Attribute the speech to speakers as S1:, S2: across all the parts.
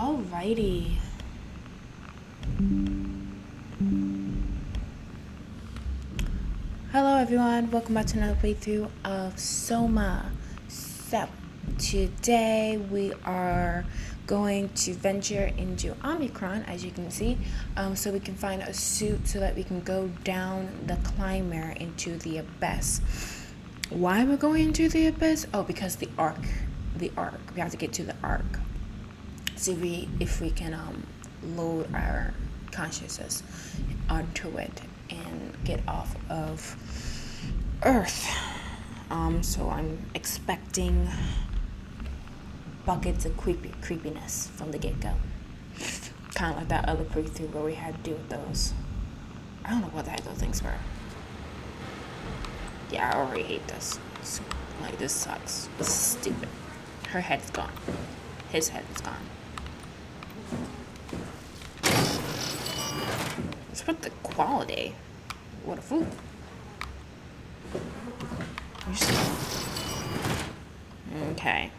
S1: Alrighty. Hello everyone, welcome back to another playthrough of Soma. So, today we are going to venture into Omicron, as you can see, so we can find a suit so that we can go down the climber into the abyss. Why we're going into the abyss? Oh, because the arc. We have to get to the arc. See if we can load our consciousness onto it and get off of Earth. So I'm expecting buckets of creepiness from the get-go. Kind of like that other playthrough where we had to deal with those. I don't know what the heck those things were. Yeah, I already hate this. This sucks. This is stupid. Her head is gone. His head is gone. What's about the quality? What a food. Okay.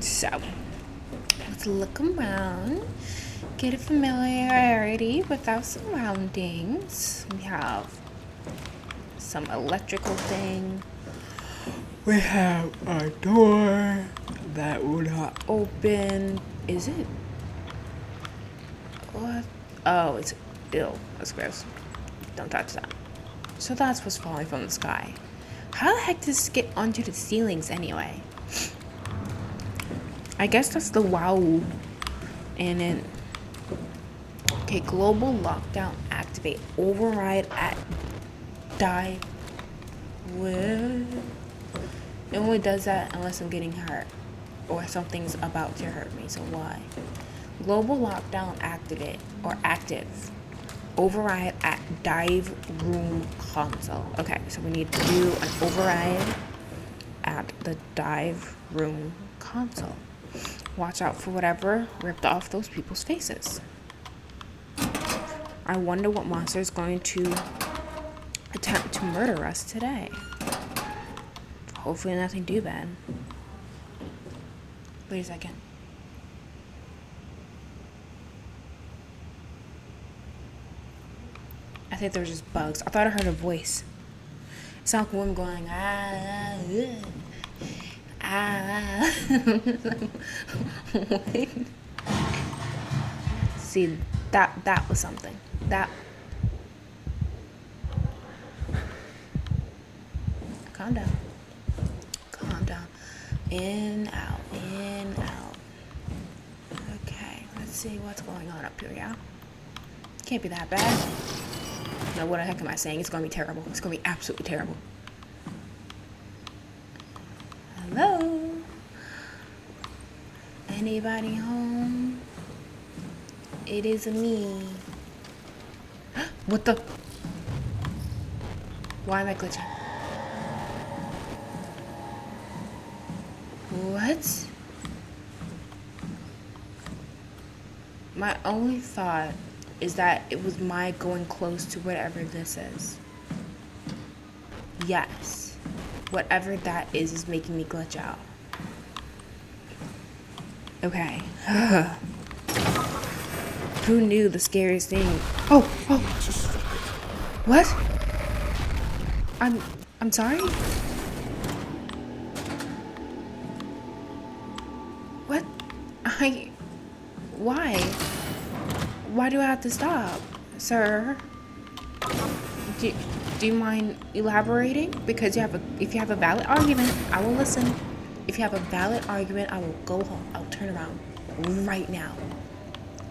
S1: So, let's look around, get a familiarity with our surroundings. We have some electrical thing. We have a door that will not open. Is it? What? Oh, it's ill. That's gross. Don't touch that. So that's what's falling from the sky. How the heck does this get onto the ceilings anyway? I guess that's the wow. And then, okay, global lockdown activate. Override at dive. What? It only does that unless I'm getting hurt or something's about to hurt me. So why? Global lockdown activate or active. Override at dive room console. Okay, so we need to do an override at the dive room console. Watch out for whatever ripped off those people's faces. I wonder what monster is going to attempt to murder us today. Hopefully nothing too bad. Wait a second. I think there were just bugs. I thought I heard a voice. It sounded like a woman going, Wait. See, that was something. Calm down. In, out. Okay, let's see what's going on up here, yeah? Can't be that bad. No, what the heck am I saying? It's gonna be terrible. It's gonna be absolutely terrible. Hello? Anybody home? It is me. What the? Why am I glitching? What? My only thought is that it was my going close to whatever this is. Yes. Whatever that is making me glitch out. Okay. Who knew the scariest thing? Oh. What? I'm sorry? What? Why? Why do I have to stop, sir? Do you mind elaborating? Because if you have a valid argument, I will listen. If you have a valid argument, I will go home. I'll turn around right now.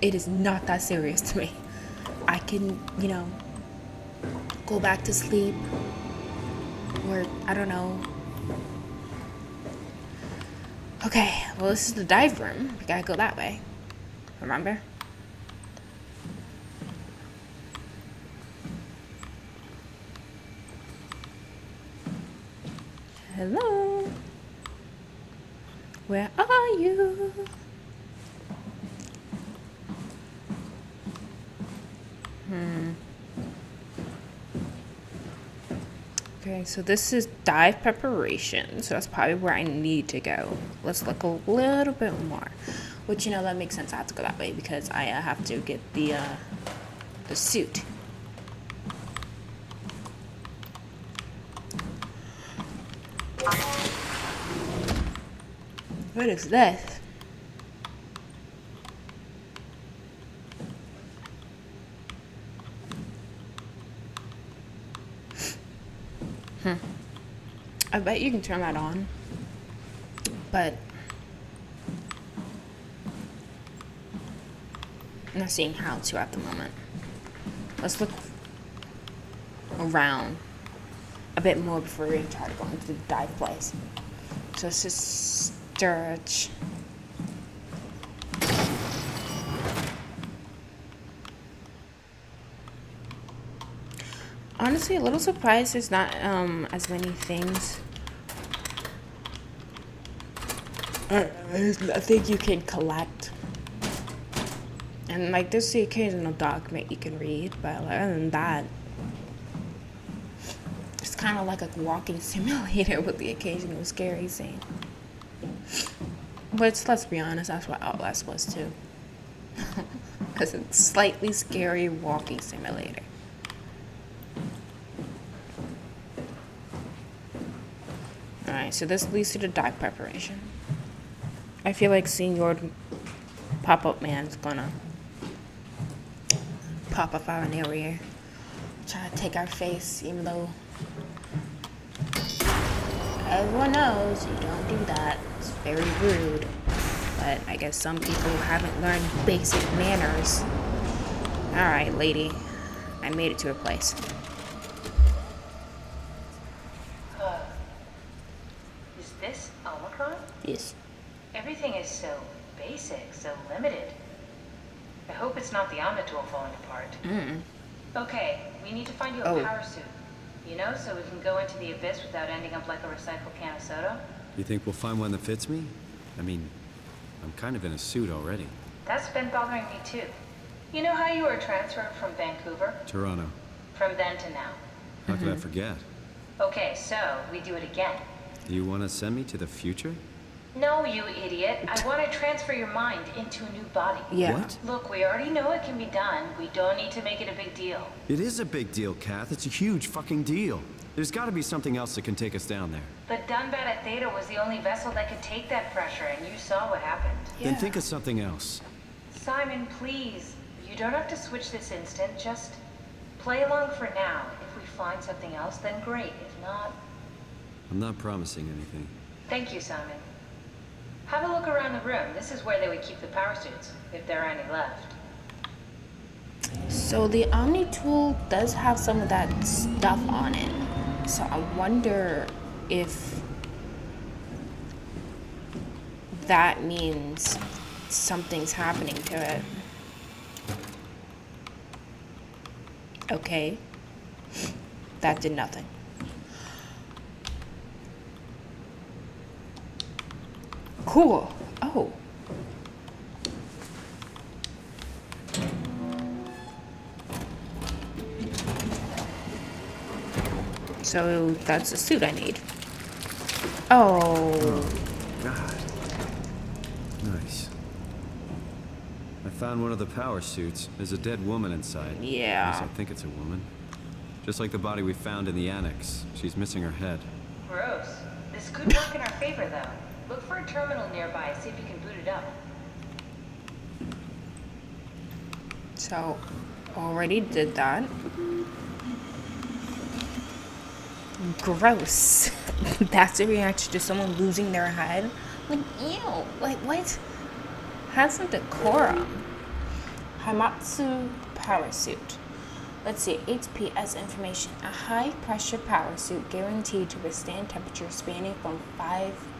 S1: It is not that serious to me. I can, go back to sleep. Or, I don't know. Okay, well, this is the dive room. We gotta go that way. Remember? Hello? Where are you? Okay, so this is dive preparation, so that's probably where I need to go. Let's look a little bit more, which, you know, that makes sense. I have to go that way because I have to get the suit. What is this? I bet you can turn that on, but I'm not seeing how to at the moment. Let's look around a bit more before we try to go into the dive place. So let's just search. Honestly, a little surprised there's not as many things. There's nothing you can collect. And like there's the occasional document you can read, but other than that, it's kind of like a walking simulator with the occasional scary scene. Which, let's be honest, that's what Outlast was too. Because it's slightly scary walking simulator. Alright, so this leads to the dive preparation. I feel like Senior Pop-Up Man's gonna pop up out of nowhere. Try to take our face, even though everyone knows you don't do that. It's very rude. But I guess some people haven't learned basic manners. Alright, lady. I made it to her place.
S2: Is this Omicron?
S1: Yes.
S2: Everything is so basic, so limited. I hope it's not the Omnitool falling apart. Okay, we need to find you a power suit. You know, so we can go into the abyss without ending up like a recycled can of soda.
S3: You think we'll find one that fits me? I mean, I'm kind of in a suit already.
S2: That's been bothering me too. You know how you were transferred from Vancouver?
S3: Toronto.
S2: From then to now.
S3: How could I forget?
S2: Okay, so we do it again.
S3: Do you want to send me to the future?
S2: No, you idiot. I want to transfer your mind into a new body.
S1: Yeah.
S3: What?
S2: Look, we already know it can be done. We don't need to make it a big deal.
S3: It is a big deal, Kath. It's a huge fucking deal. There's got to be something else that can take us down there.
S2: The Dunbat at Theta was the only vessel that could take that pressure, and you saw what happened.
S1: Yeah.
S3: Then think of something else.
S2: Simon, please. You don't have to switch this instant. Just play along for now. If we find something else, then great. If not...
S3: I'm not promising anything.
S2: Thank you, Simon. Have a look around the room. This is where they would keep the power suits, if there are any left.
S1: So the Omnitool does have some of that stuff on it. So I wonder if that means something's happening to it. Okay. That did nothing. Cool. Oh. So that's the suit I need. Oh.
S3: God. Nice. I found one of the power suits. There's a dead woman inside.
S1: Yeah.
S3: At least I think it's a woman. Just like the body we found in the annex. She's missing her head.
S2: Gross. This could work in our favor, though. Look for a terminal nearby. See if you can boot it up.
S1: So, already did that. Gross. That's the reaction to someone losing their head. Like, ew. Like, what? Have some decorum. Hamatsu power suit. Let's see. HPS information. A high-pressure power suit guaranteed to withstand temperatures spanning from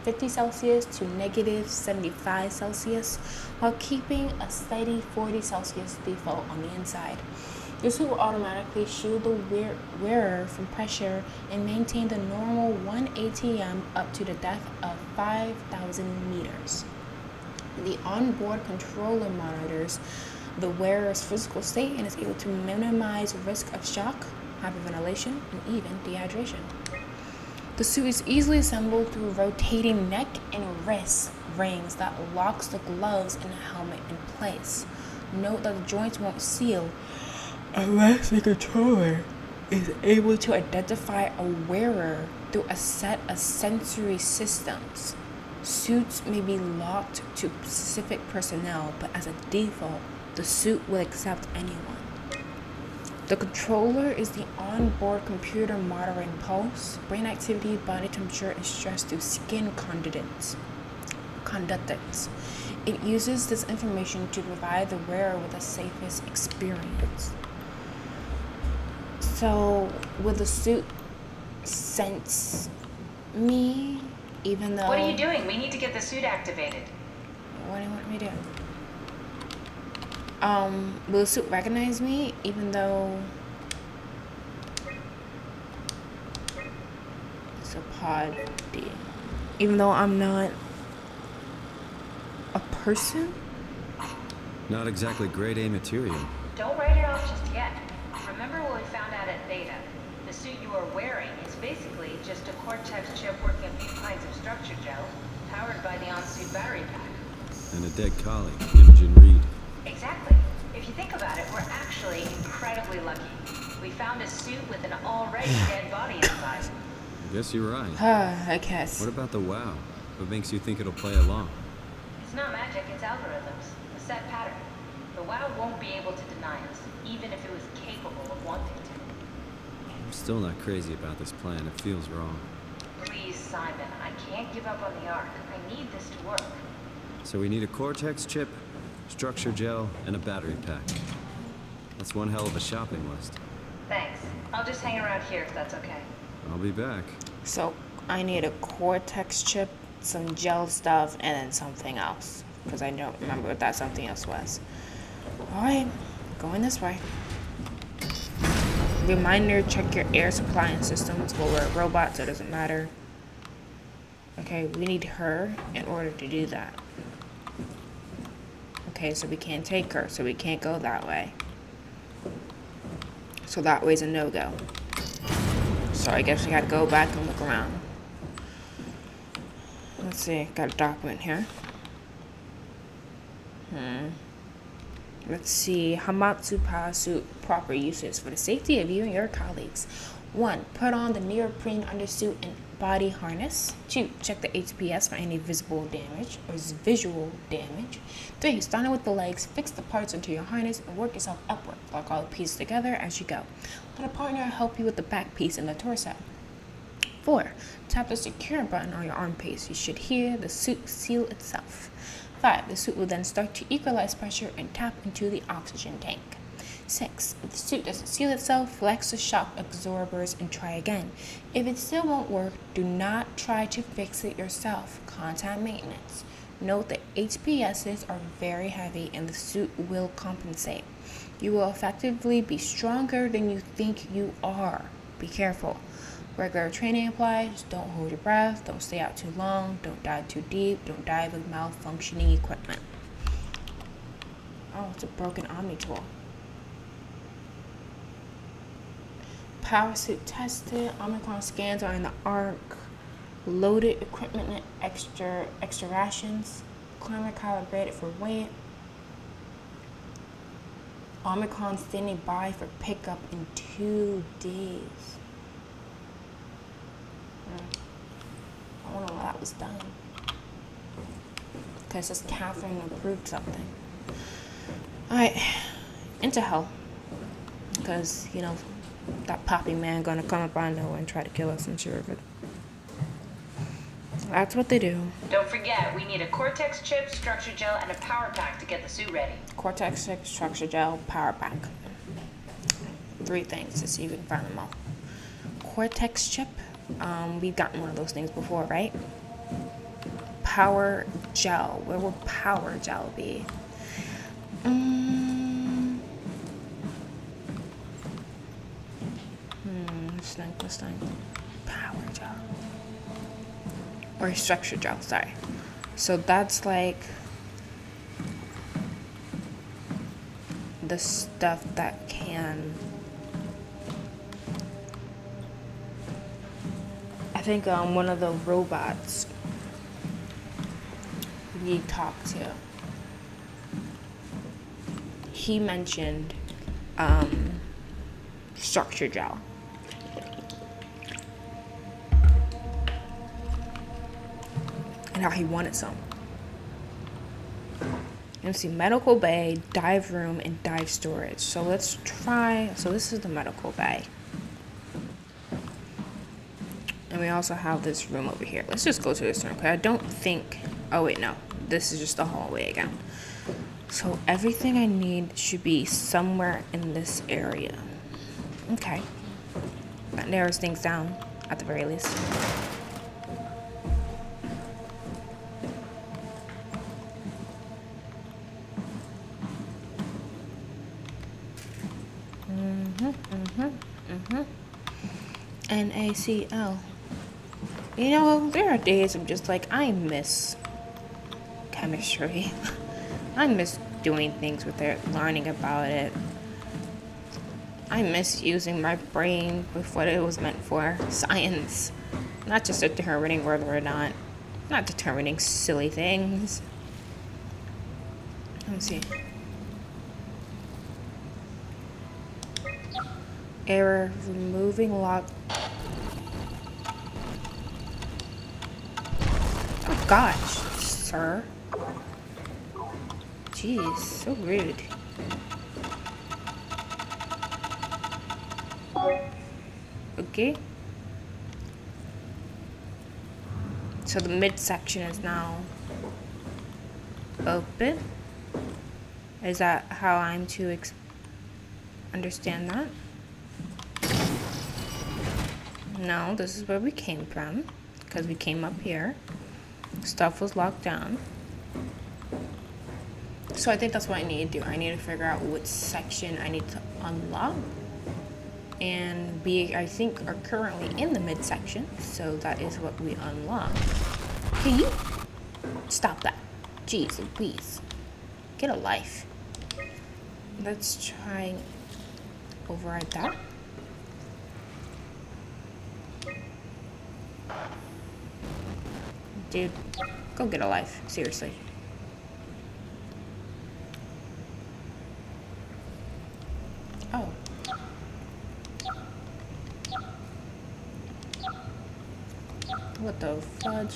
S1: 50 Celsius to negative 75 Celsius while keeping a steady 40 Celsius default on the inside. This will automatically shield the wearer from pressure and maintain the normal 1 ATM up to the depth of 5,000 meters. The onboard controller monitors the wearer's physical state and is able to minimize risk of shock, hyperventilation, and even dehydration. The suit is easily assembled through rotating neck and wrist rings that locks the gloves and helmet in place. Note that the joints won't seal unless the controller is able to identify a wearer through a set of sensory systems. Suits may be locked to specific personnel, but as a default, the suit will accept anyone. The controller is the onboard computer monitoring pulse, brain activity, body temperature, and stress through skin conductors. It uses this information to provide the wearer with the safest experience. So, will the suit sense me, even though...
S2: What are you doing? We need to get the suit activated.
S1: What do you want me to do? Will the suit recognize me, even though it's a pod D? Even though I'm not a person?
S3: Not exactly grade A material.
S2: Don't write it off just yet. Remember what we found out at Theta? The suit you are wearing is basically just a Cortex chip working a few pints of structure gel, powered by the on-suit battery pack.
S3: And a dead colleague, Imogen Reed.
S2: Exactly. If you think about it, we're actually incredibly lucky. We found a suit with an already dead body inside.
S3: I guess you're right.
S1: I guess.
S3: What about the WoW? What makes you think it'll play along?
S2: It's not magic, it's algorithms. A set pattern. The WoW won't be able to deny us, even if it was capable of wanting to.
S3: I'm still not crazy about this plan. It feels wrong.
S2: Please, Simon, I can't give up on the Ark. I need this to work.
S3: So we need a Cortex chip, structure gel, and a battery pack. That's one hell of a shopping list.
S2: Thanks. I'll just hang around here if that's okay.
S3: I'll be back.
S1: So, I need a Cortex chip, some gel stuff, and then something else. Because I don't remember what that something else was. Alright, going this way. Reminder, check your air supply and systems. Well, we're a robot, so it doesn't matter. Okay, we need her in order to do that. Okay, so we can't take her, so we can't go that way. So that way's a no-go. So I guess we gotta go back and look around. Let's see, got a document here. Let's see, Hamatsu Power Suit proper uses for the safety of you and your colleagues. 1. Put on the neoprene undersuit and body harness. 2. Check the HPS for any visible damage or visual damage. 3. Start with the legs, fix the parts into your harness, and work yourself upward. Lock all the pieces together as you go. Let a partner help you with the back piece and the torso. 4. Tap the secure button on your arm piece. You should hear the suit seal itself. 5. The suit will then start to equalize pressure and tap into the oxygen tank. 6. If the suit doesn't seal itself, flex the shock absorbers and try again. If it still won't work, do not try to fix it yourself. Contact maintenance. Note that HPSs are very heavy and the suit will compensate. You will effectively be stronger than you think you are. Be careful. Regular training applies. Don't hold your breath. Don't stay out too long. Don't dive too deep. Don't dive with malfunctioning equipment. Oh, it's a broken Omni tool. Power suit tested. Omicron scans are in the Ark. Loaded equipment and extra rations. Climate calibrated for weight. Omicron standing by for pickup in 2 days. I wonder when that was done. Because this Catherine approved something. Alright, into hell. Because, you know, that poppy man gonna come up out of nowhere and try to kill us, I'm sure of it. That's what they do.
S2: Don't forget, we need a Cortex chip, structure gel, and a power pack to get the suit ready.
S1: Cortex chip, structure gel, power pack. 3 things to see if we can find them all. Cortex chip. We've gotten one of those things before, right? Power gel. Where will power gel be? Let's think. Power gel. Or structure gel, sorry. So that's like the stuff that can... I think one of the robots we talked to, he mentioned structure gel. And how he wanted some. Let's see, medical bay, dive room, and dive storage. So let's try, so this is the medical bay. And we also have this room over here. Let's just go to this room, because I don't think, oh wait, no. This is just the hallway again. So everything I need should be somewhere in this area. Okay. That narrows things down, at the very least. NaCl. You know, there are days I'm just like, I miss chemistry. I miss doing things with it, learning about it. I miss using my brain with what it was meant for. Science. Not just determining whether or not determining silly things. Let me see. Error, removing lock. Oh gosh, sir. Jeez, so rude. Okay. So the midsection is now open. Is that how I'm to understand that? No, this is where we came from, because we came up here. Stuff was locked down. So I think that's what I need to do. I need to figure out which section I need to unlock. And we, I think, are currently in the midsection, so that is what we unlock. Hey, you! Stop that. Jeez Louise. Get a life. Let's try override that. Dude, go get a life. Seriously. Oh. What the fudge?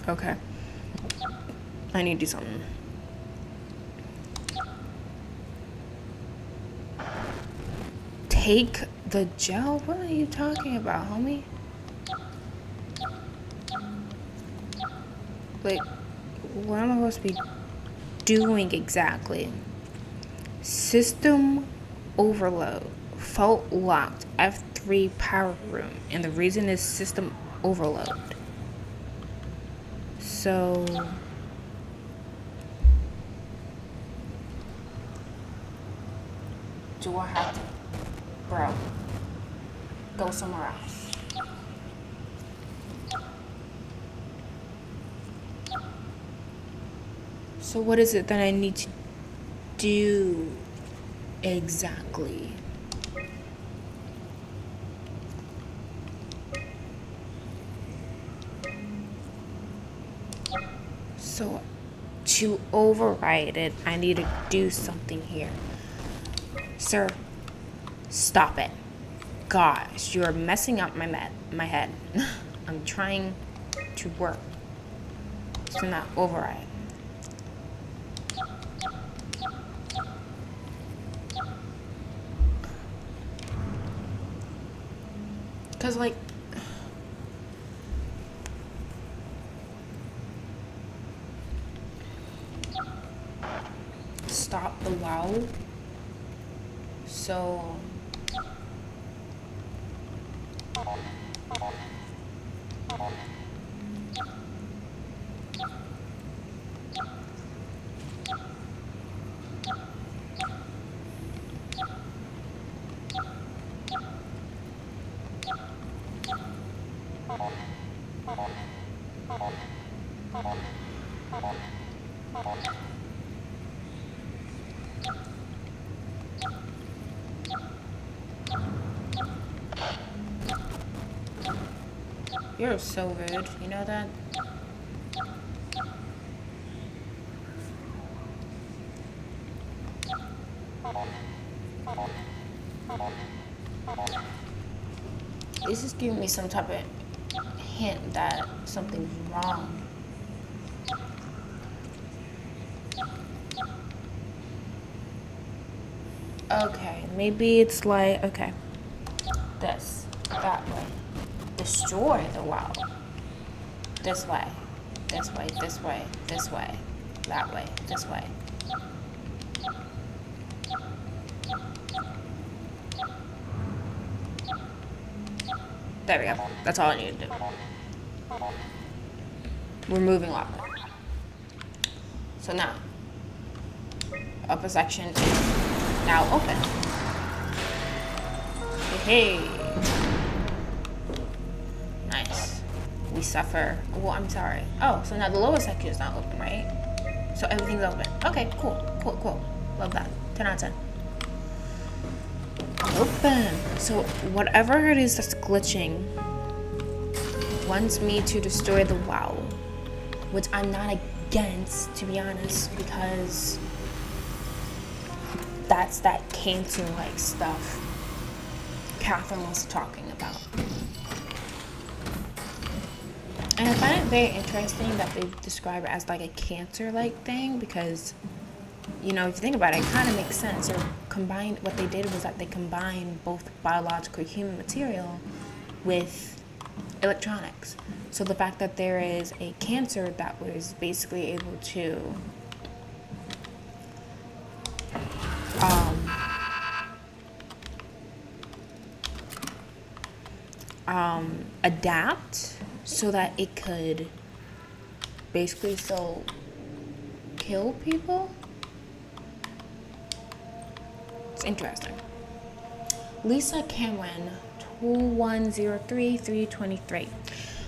S1: Okay. I need to do something. Take the gel? What are you talking about, homie? Like, what am I supposed to be doing exactly? System overload. Fault locked. F3 power room. And the reason is system overload. So... do I have to... Bro, go somewhere else. So what is it that I need to do exactly? So to override it, I need to do something here. Sir, stop it. Gosh, you're messing up my head. I'm trying to work. So not override. Cause like stop the wow. So You're so rude. You know that? This is giving me some type of hint that something's wrong. Okay, maybe it's like, okay, this, that way. Destroy the wow. This way, this way, this way, this way, that way, this way. There we go. That's all I need to do. We're moving lava. So now, upper section is now open. Hey. Nice. We suffer. Well, I'm sorry. Oh, so now the lower section is not open, right? So everything's open. Okay, cool. Cool, cool. Love that. 10 out of 10. Open. So whatever it is that's glitching wants me to destroy the wow, which I'm not against, to be honest, because that's that cancer like stuff Catherine was talking about. And I find it very interesting that they describe it as like a cancer like thing, because you know, if you think about it, it kind of makes sense. What they did was that they combined both biological human material with electronics. So the fact that there is a cancer that was basically able to adapt so that it could basically still kill people. It's interesting. Lisa Cameron, 2103323.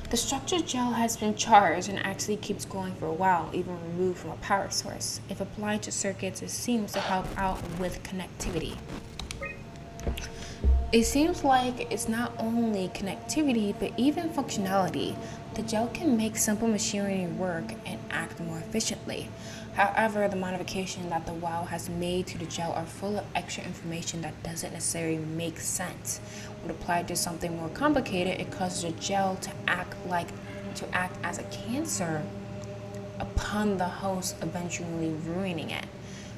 S1: The structured gel has been charged and actually keeps going for a while, even removed from a power source. If applied to circuits, it seems to help out with connectivity. It seems like it's not only connectivity, but even functionality. The gel can make simple machinery work and act more efficiently. However, the modifications that the WoW has made to the gel are full of extra information that doesn't necessarily make sense. When applied to something more complicated, it causes the gel to act as a cancer upon the host, eventually ruining it.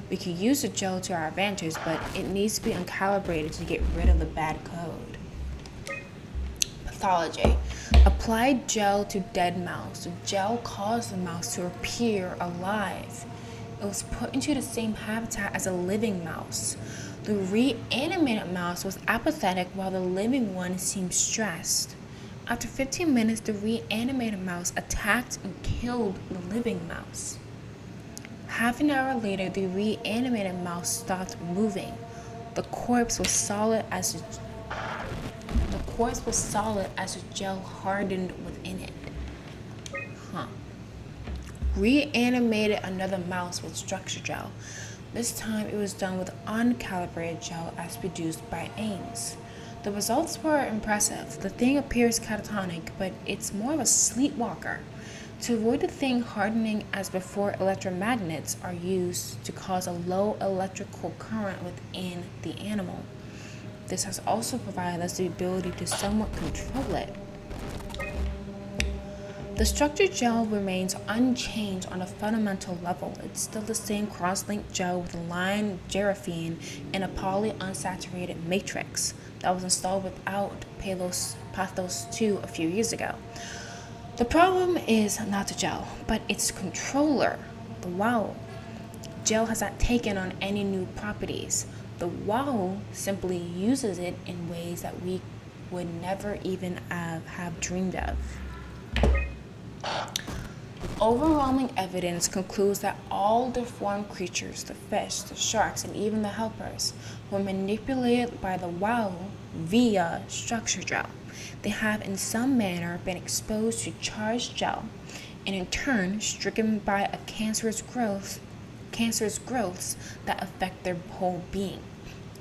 S1: We can use the gel to our advantage, but it needs to be uncalibrated to get rid of the bad code. Pathology. Applied gel to dead mouse. The gel caused the mouse to appear alive. It was put into the same habitat as a living mouse. The reanimated mouse was apathetic while the living one seemed stressed. After 15 minutes, the reanimated mouse attacked and killed the living mouse. Half an hour later, the reanimated mouse stopped moving. The corpse was solid as the gel hardened within it. Reanimated another mouse with structure gel. This time it was done with uncalibrated gel as produced by Ames. The results were impressive. The thing appears catatonic, but it's more of a sleepwalker. To avoid the thing hardening as before, electromagnets are used to cause a low electrical current within the animal. This has also provided us the ability to somewhat control it. The structured gel remains unchanged on a fundamental level. It's still the same cross-linked gel with a line geraphene and a polyunsaturated matrix that was installed without Pathos 2 a few years ago. The problem is not the gel, but its controller, the WoW. Gel has not taken on any new properties. The WoW simply uses it in ways that we would never even have dreamed of. Overwhelming evidence concludes that all deformed creatures, the fish, the sharks, and even the helpers, were manipulated by the WoW via structure gel. They have in some manner been exposed to charged gel, and in turn stricken by a cancerous growths that affect their whole being.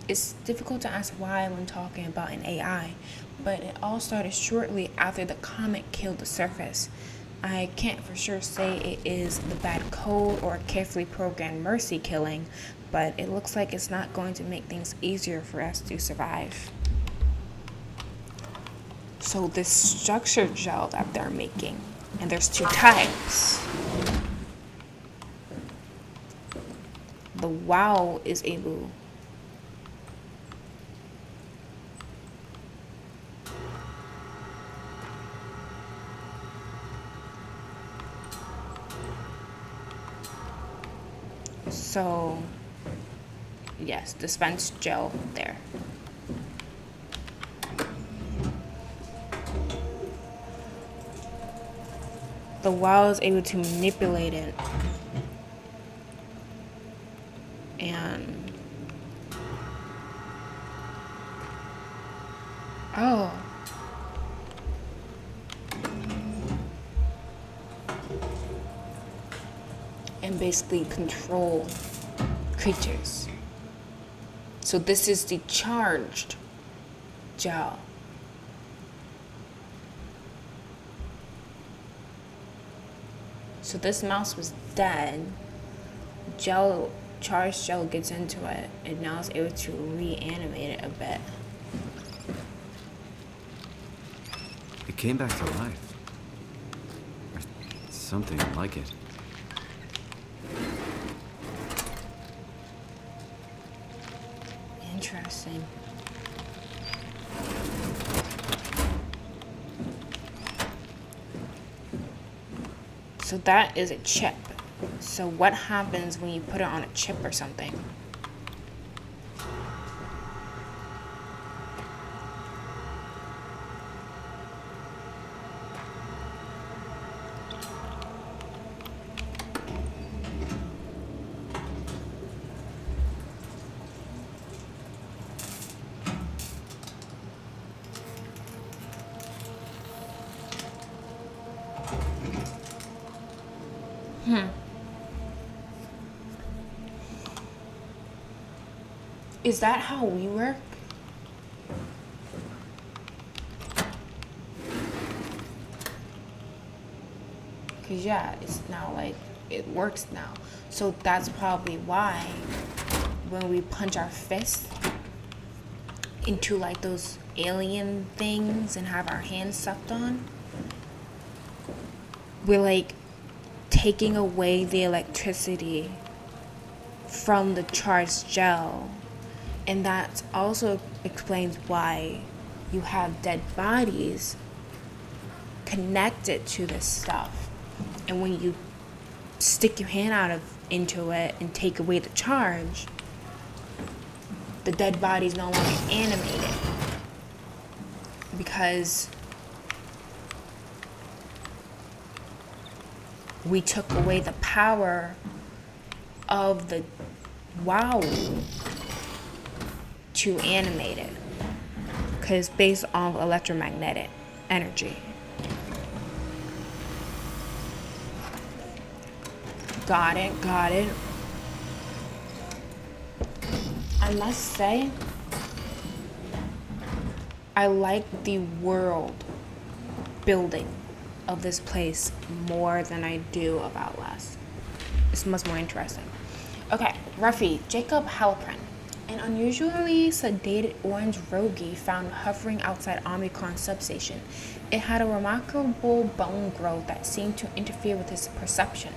S1: It's difficult to ask why when talking about an AI, but it all started shortly after the comet killed the surface. I can't for sure say it is the bad code or carefully programmed mercy killing, but it looks like it's not going to make things easier for us to survive. So this structured gel that they're making, and there's 2 types. The WoW is able so yes, dispense gel there. The WoW is able to manipulate it and oh, and basically control creatures. So this is the charged gel. So this mouse was dead. Charged gel gets into it, and now it's able to reanimate it a bit.
S3: It came back to life. Or something like it.
S1: Interesting. So that is a chip. So what happens when you put it on a chip or something? Is that how we work? Because yeah, it's now like, it works now. So that's probably why when we punch our fist into like those alien things and have our hands sucked on, we're like taking away the electricity from the charged gel. And that also explains why you have dead bodies connected to this stuff. And when you stick your hand into it and take away the charge, the dead body is no longer animated. Because we took away the power of the WoW to animate it, because it's based on electromagnetic energy. Got it. I must say, I like the world building of this place more than I do of Outlast. It's much more interesting. Okay, Ruffy, Jacob Halpern. An unusually sedated orange rogie found hovering outside Omicron substation. It had a remarkable bone growth that seemed to interfere with his perception.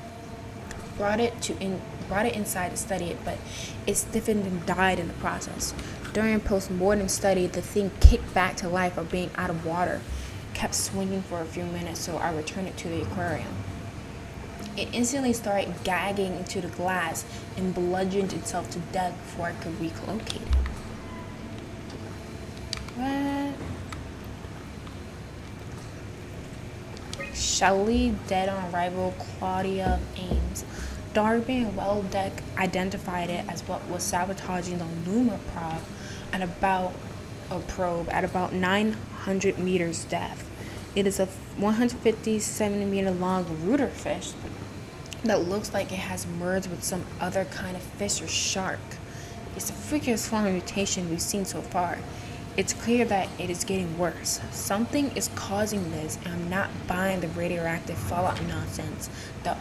S1: Brought it inside to study it, but it stiffened and died in the process. During a post-mortem study, the thing kicked back to life by being out of water. Kept swinging for a few minutes, so I returned it to the aquarium. It instantly started gagging into the glass and bludgeoned itself to death before I could relocate it. What? Shelley, dead on arrival. Claudia Ames. Darby and Weldeck identified it as what was sabotaging the Luma probe at about 900 meters depth. It is a 150 centimeter long rooter fish that looks like it has merged with some other kind of fish or shark. It's the freakiest form of mutation we've seen so far. It's clear that it is getting worse. Something is causing this, and I'm not buying the radioactive fallout nonsense that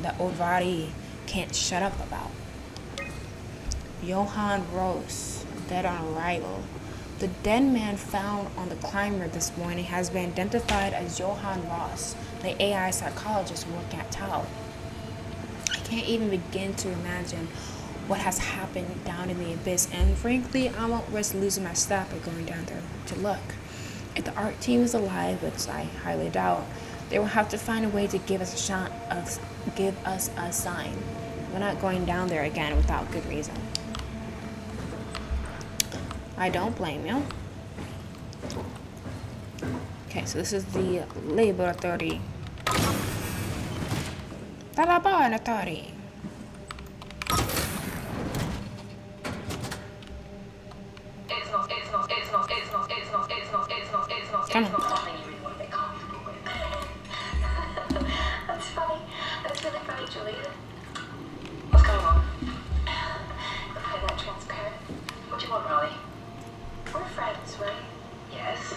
S1: Odvari can't shut up about. Johann Ross, dead on arrival. The dead man found on the climber this morning has been identified as Johann Ross, the AI psychologist working at Tau. I can't even begin to imagine what has happened down in the abyss, and frankly, I won't risk losing my staff by going down there to look. If the art team is alive, which I highly doubt, they will have to find a way to give us a sign. We're not going down there again without good reason. I don't blame you. Okay, so this is the laboratory. The laboratory. Come on.
S2: That's funny. That's really funny, Julia. What's going on? You're playing that transparent. What do you want, Riley? We're friends, right? Yes.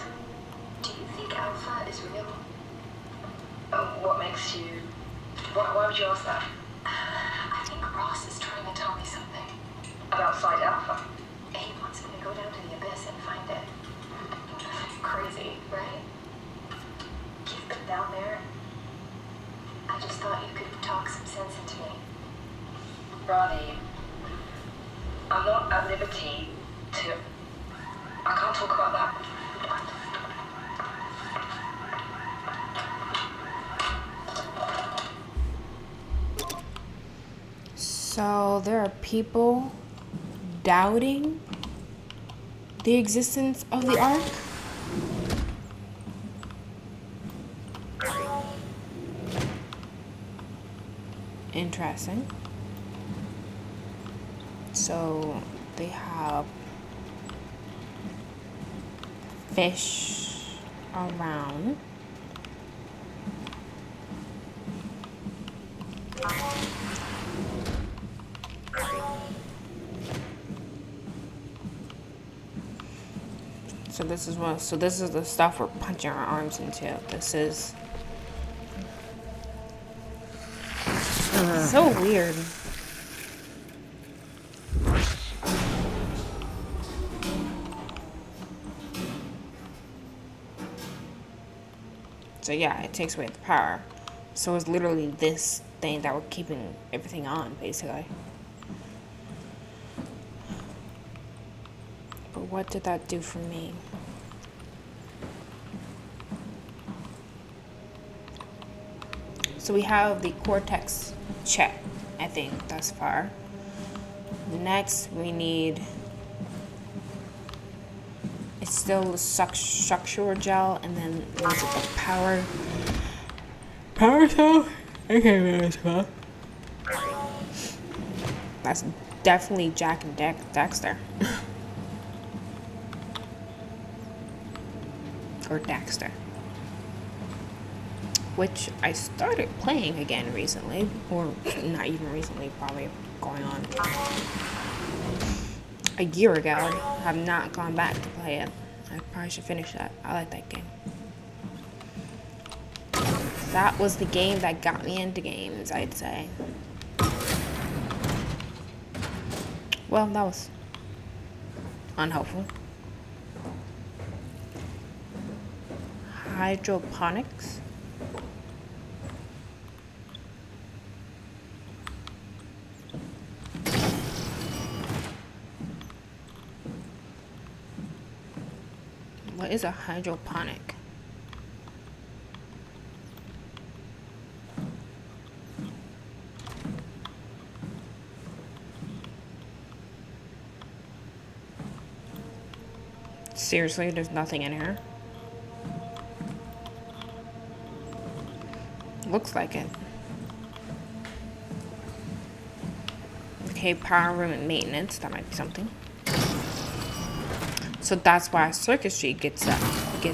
S2: Do you think Alpha is real? What makes you... Why would you ask that? I think Ross is trying to tell me something. About Site Alpha? He wants me to go down to the abyss and find it. Crazy, right? You've been down there. I just thought you could talk some sense into me. Ronnie, I'm not at liberty to... I can't talk about that.
S1: So there are people doubting the existence of the Ark? Interesting. So they have fish around. So this is what. So this is the stuff we're punching our arms into. This is so weird. So yeah, it takes away the power. So it's literally this thing that we're keeping everything on, basically. But what did that do for me? So we have the cortex check, I think, thus far. Next, we need... It's still the structural gel, and then was it the power cell? I can't remember this one. That's definitely Jack and Dexter. Or Dexter. Which I started playing again recently, or not even recently, probably going on a year ago. I have not gone back to play it. I probably should finish that. I like that game. That was the game that got me into games, I'd say. Well, that was unhelpful. Hydroponics. What is a hydroponic? Seriously, there's nothing in here. Looks like it. Okay, power room and maintenance. That might be something. So that's why circuitry gets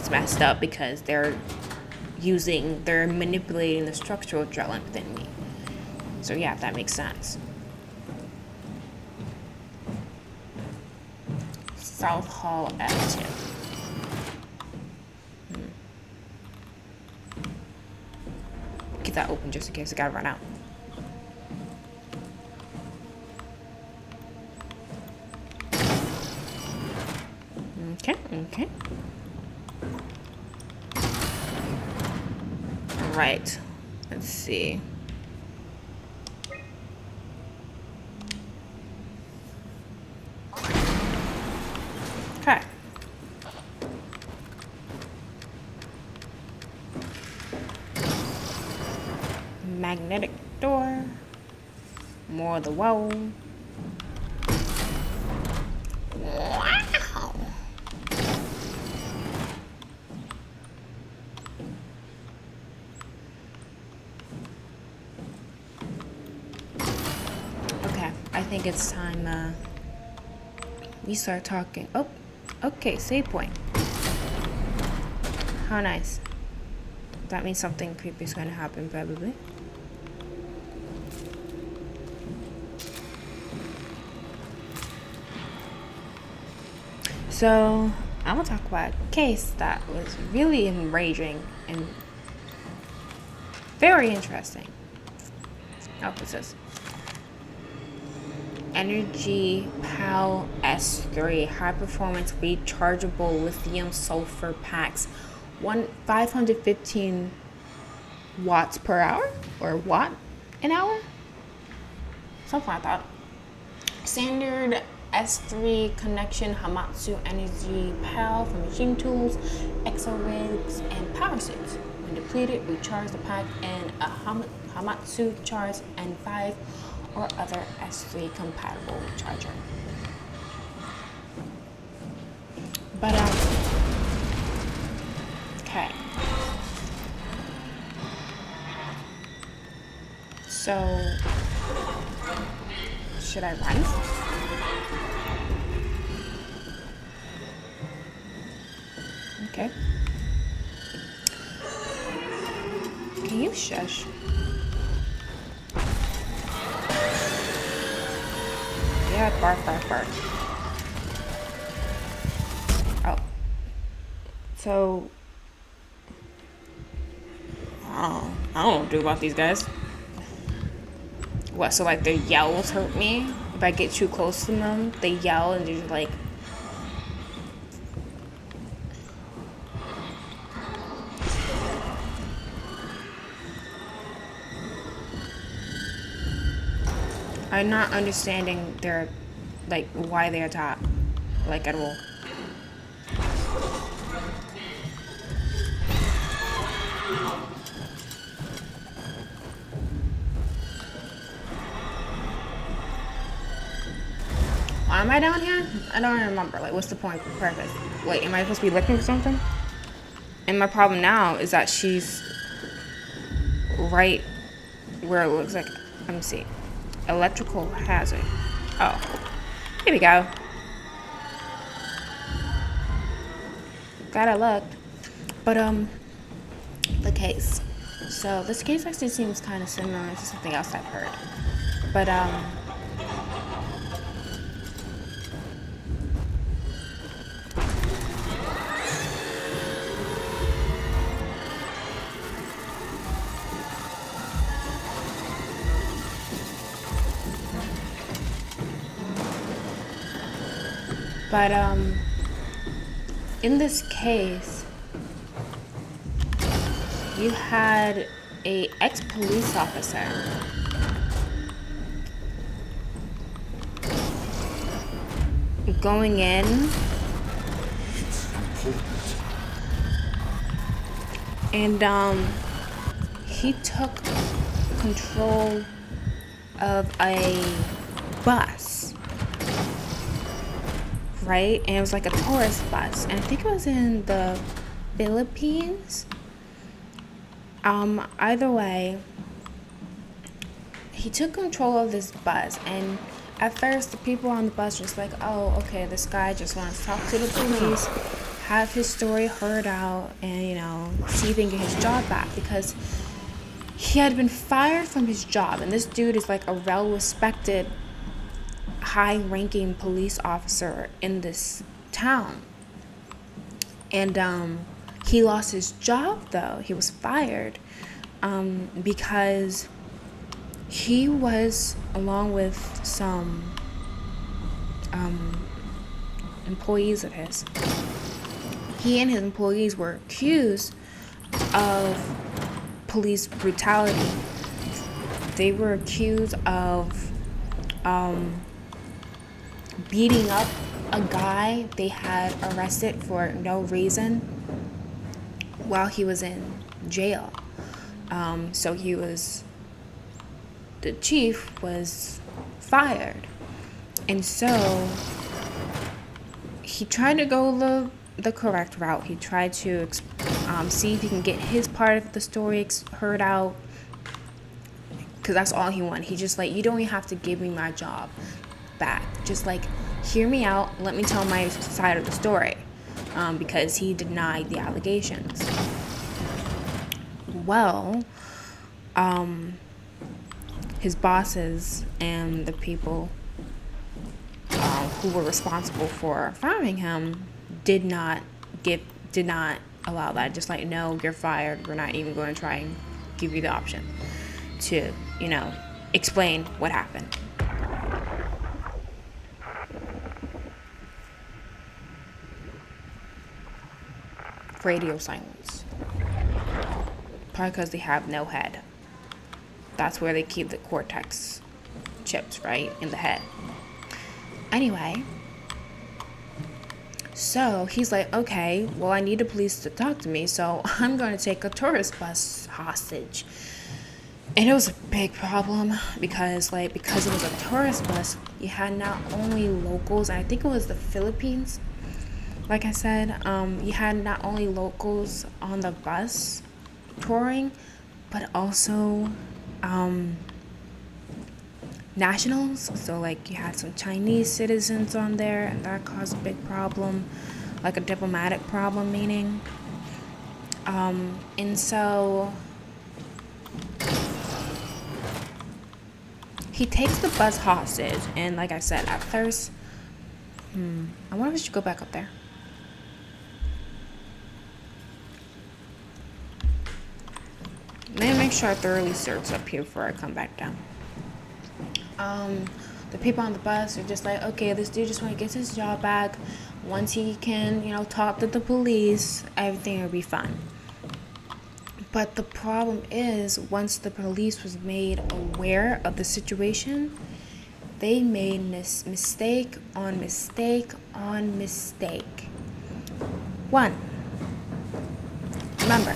S1: messed up, because they're manipulating the structural gel within me. So yeah, that makes sense. South Hall Avenue. Keep that open just in case I gotta run out. Okay. Right. Let's see. Okay. Magnetic door. More of the wall. Wow. Okay, I think it's time we start talking. Oh, okay, save point. How nice. That means something creepy is going to happen, probably. So, I'm going to talk about a case that was really enraging and very interesting. Oh, what's this? Energy PAL S3 high performance rechargeable lithium sulfur packs. 515 watts per hour or watt an hour, something like that. Standard S3 connection, Hamatsu Energy PAL for machine tools, exo rigs, and power suits. When depleted, recharge the pack in a Hamatsu charge and 5 or other S3 compatible charger. But okay. So should I run? Okay. Can you shush? Yeah, bark. Oh. So, I don't know what to do about these guys. What, so like their yells hurt me? If I get too close to them, they yell and they're just like... I'm not understanding their, like, why they attack, like, at all. Why am I down here? I don't remember. Like, what's the point? Purpose? Wait, am I supposed to be looking for something? And my problem now is that she's right where it looks like. Let me see. Electrical hazard. Oh, here we go. Glad I looked. But the case. So this case actually seems kind of similar to something else I've heard. But in this case, you had a ex-police officer going in and he took control of a bus. Right? And it was like a tourist bus. And I think it was in the Philippines. Either way, he took control of this bus. And at first, the people on the bus were just like, oh, okay, this guy just wants to talk to the police, have his story heard out, and, you know, see if he can get his job back. Because he had been fired from his job. And this dude is like a well-respected high-ranking police officer in this town. And he lost his job, though. He was fired because he was, along with some employees of his, he and his employees were accused of police brutality. They were accused of beating up a guy they had arrested for no reason while he was in jail. So the chief was fired. And so he tried to go the correct route. He tried to see if he can get his part of the story heard out, because that's all he wanted. He just like, you don't even have to give me my job back. Just like, hear me out. Let me tell my side of the story, because he denied the allegations. Well, his bosses and the people who were responsible for firing him did not allow that. Just like, no, you're fired. We're not even going to try and give you the option to, explain what happened. Radio silence. Probably because they have no head. That's where they keep the cortex chips, right? In the head. Anyway, so he's like, okay, well, I need the police to talk to me, so I'm going to take a tourist bus hostage. And it was a big problem because it was a tourist bus, you had not only locals, and I think it was the Philippines, like I said, you had not only locals on the bus touring, but also nationals. So like, you had some Chinese citizens on there, and that caused a big problem, like a diplomatic problem, meaning. And so he takes the bus hostage, and like I said, at first, I wonder if we should go back up there. Let me make sure I thoroughly search up here before I come back down. The people on the bus are just like, okay, this dude just want to get his job back. Once he can, talk to the police, everything will be fine. But the problem is, once the police was made aware of the situation, they made mistake on mistake on mistake. One, remember,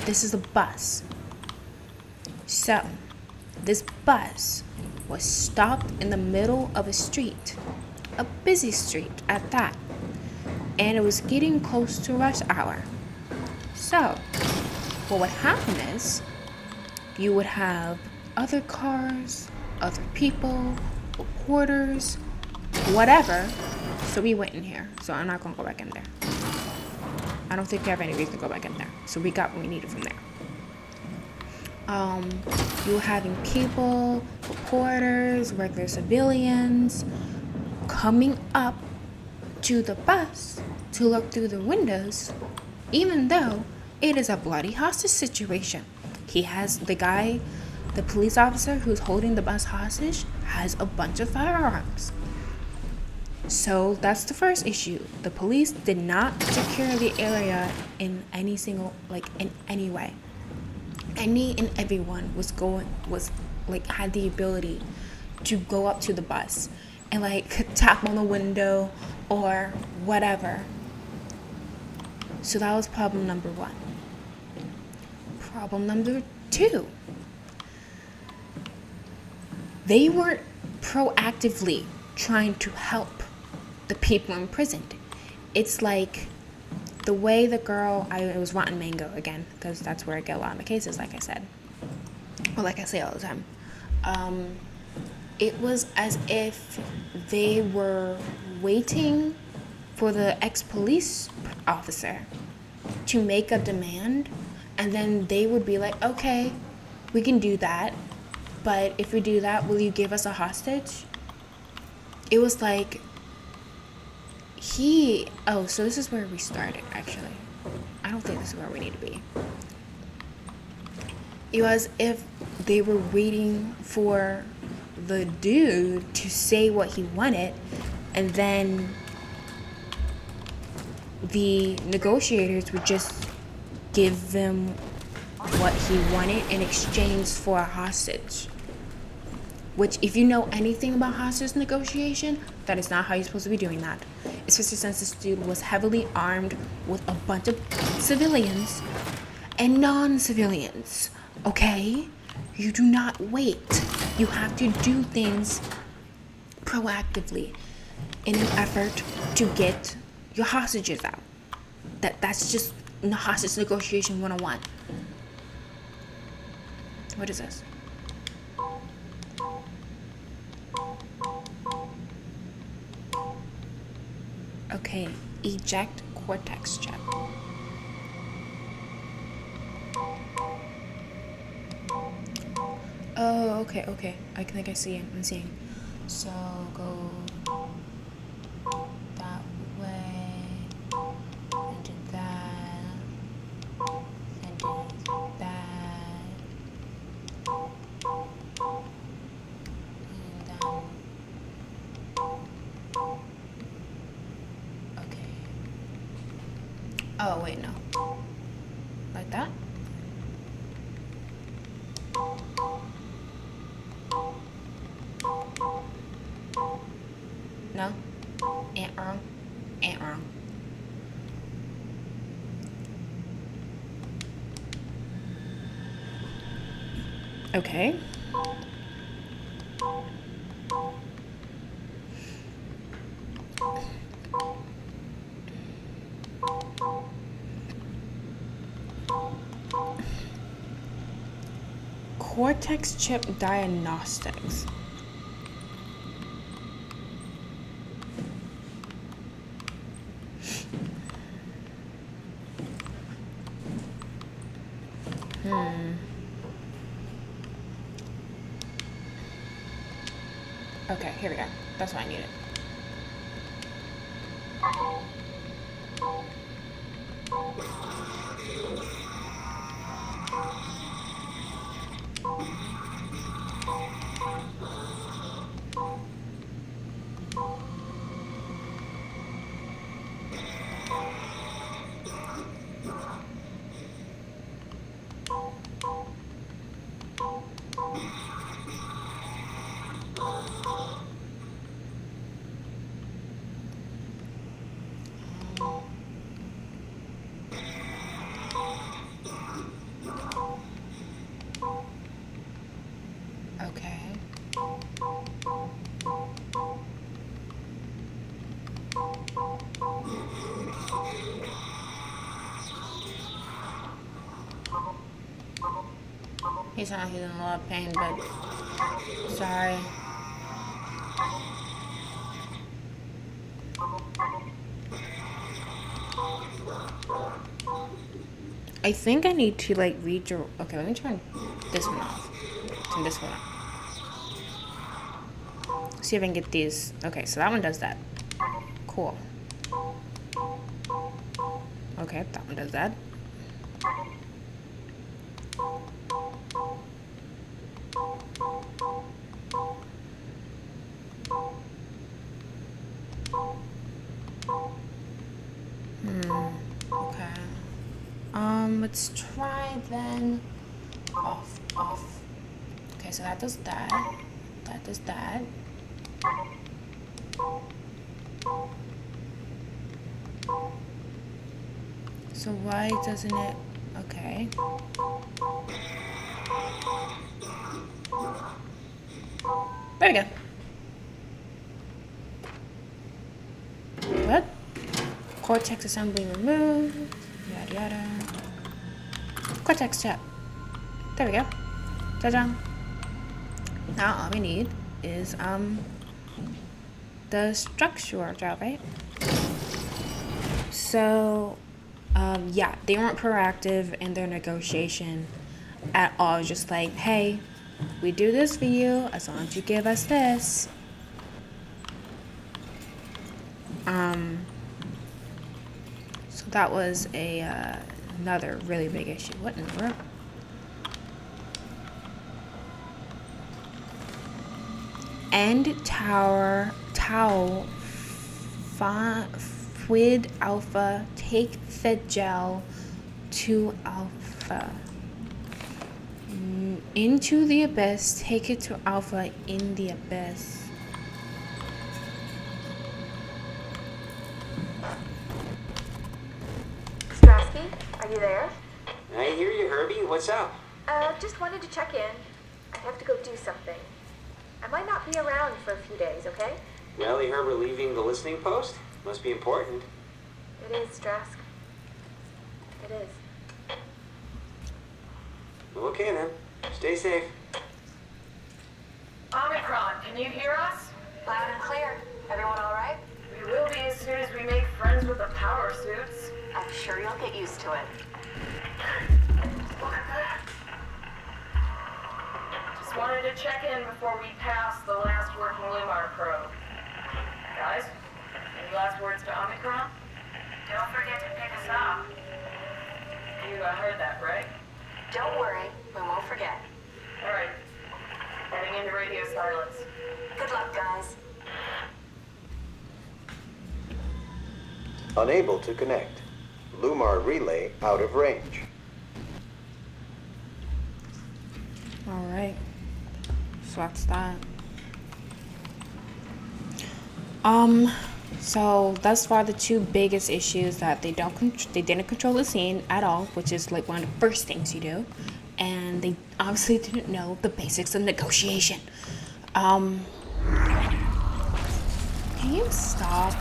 S1: this is a bus. So, this bus was stopped in the middle of a street, a busy street at that, and it was getting close to rush hour. So, what would happen is, you would have other cars, other people, reporters, whatever. So we went in here. So I'm not going to go back in there. I don't think we have any reason to go back in there. So we got what we needed from there. You were having people, reporters, regular civilians coming up to the bus to look through the windows, even though it is a bloody hostage situation. The police officer who's holding the bus hostage has a bunch of firearms. So that's the first issue. The police did not secure the area in any way. Any and everyone had the ability to go up to the bus and tap on the window or whatever. So that was problem number one. Problem number two. They weren't proactively trying to help the people imprisoned. It's like the way the girl, it was Rotten Mango again, because that's where I get a lot of my cases, like I said. Or like I say all the time. It was as if they were waiting for the ex-police officer to make a demand, and then they would be like, okay, we can do that, but if we do that, will you give us a hostage? It was like So this is where we started, actually. I don't think this is where we need to be. It was if they were waiting for the dude to say what he wanted, and then the negotiators would just give them what he wanted in exchange for a hostage. Which, if you know anything about hostage negotiation, that is not how you're supposed to be doing that. Especially since this dude was heavily armed with a bunch of civilians and non-civilians. Okay? You do not wait. You have to do things proactively in an effort to get your hostages out. That's just hostage negotiation 101. What is this? Okay, eject cortex chip. Oh, okay. I think I see it. I'm seeing. So go that way, and do that, and do that, and then, okay. Oh, wait, no. Like that? No? Ain't wrong. Okay. Cortex chip diagnostics. Okay, here we go. That's what I needed. Okay. He's not in a lot of pain, but sorry. I think I need to like read your. Okay, let me turn this one off. Turn this one off. See if I can get these. Okay, so that one does that. Cool. Okay, that one does that. Okay. Let's try then. Off. Okay, so that does that. That does that. So why doesn't it? Okay. There we go. What? Cortex assembly removed. Yada yada. Cortex chip. There we go. Ta-da. Now all we need is the structure job, right? So yeah, they weren't proactive in their negotiation at all. Just like, hey, we do this for you as long as you give us this. that was another really big issue. What in the world? End Tower Tau Fwid Alpha, take the gel to Alpha. Into the abyss, take it to Alpha in the abyss.
S4: Strasky, are you there?
S5: I hear you, Herbie. What's up?
S4: Just wanted to check in. I have to go do something. I might not be around for a few days, okay?
S5: Well, you heard we're leaving the listening post? Must be important.
S4: It is, Strask. It is.
S5: Okay then. Stay safe.
S2: Omicron, can you hear us?
S4: Loud and clear. Everyone all right?
S2: We will be as soon as we make friends with the power suits.
S4: I'm sure you'll get used to it.
S2: Look at that. Just wanted to check in before we pass the last working Lumar probe. Guys, any last words to Omicron? Don't forget to pick us up. You heard that, right?
S4: Don't worry, we won't forget.
S2: All right. Heading into radio silence.
S4: Good luck, guys.
S6: Unable to connect. Lumar relay out of range.
S1: All right. So that's that. So thus far the two biggest issues that they didn't control the scene at all, which is like one of the first things you do, and they obviously didn't know the basics of negotiation. Can you stop?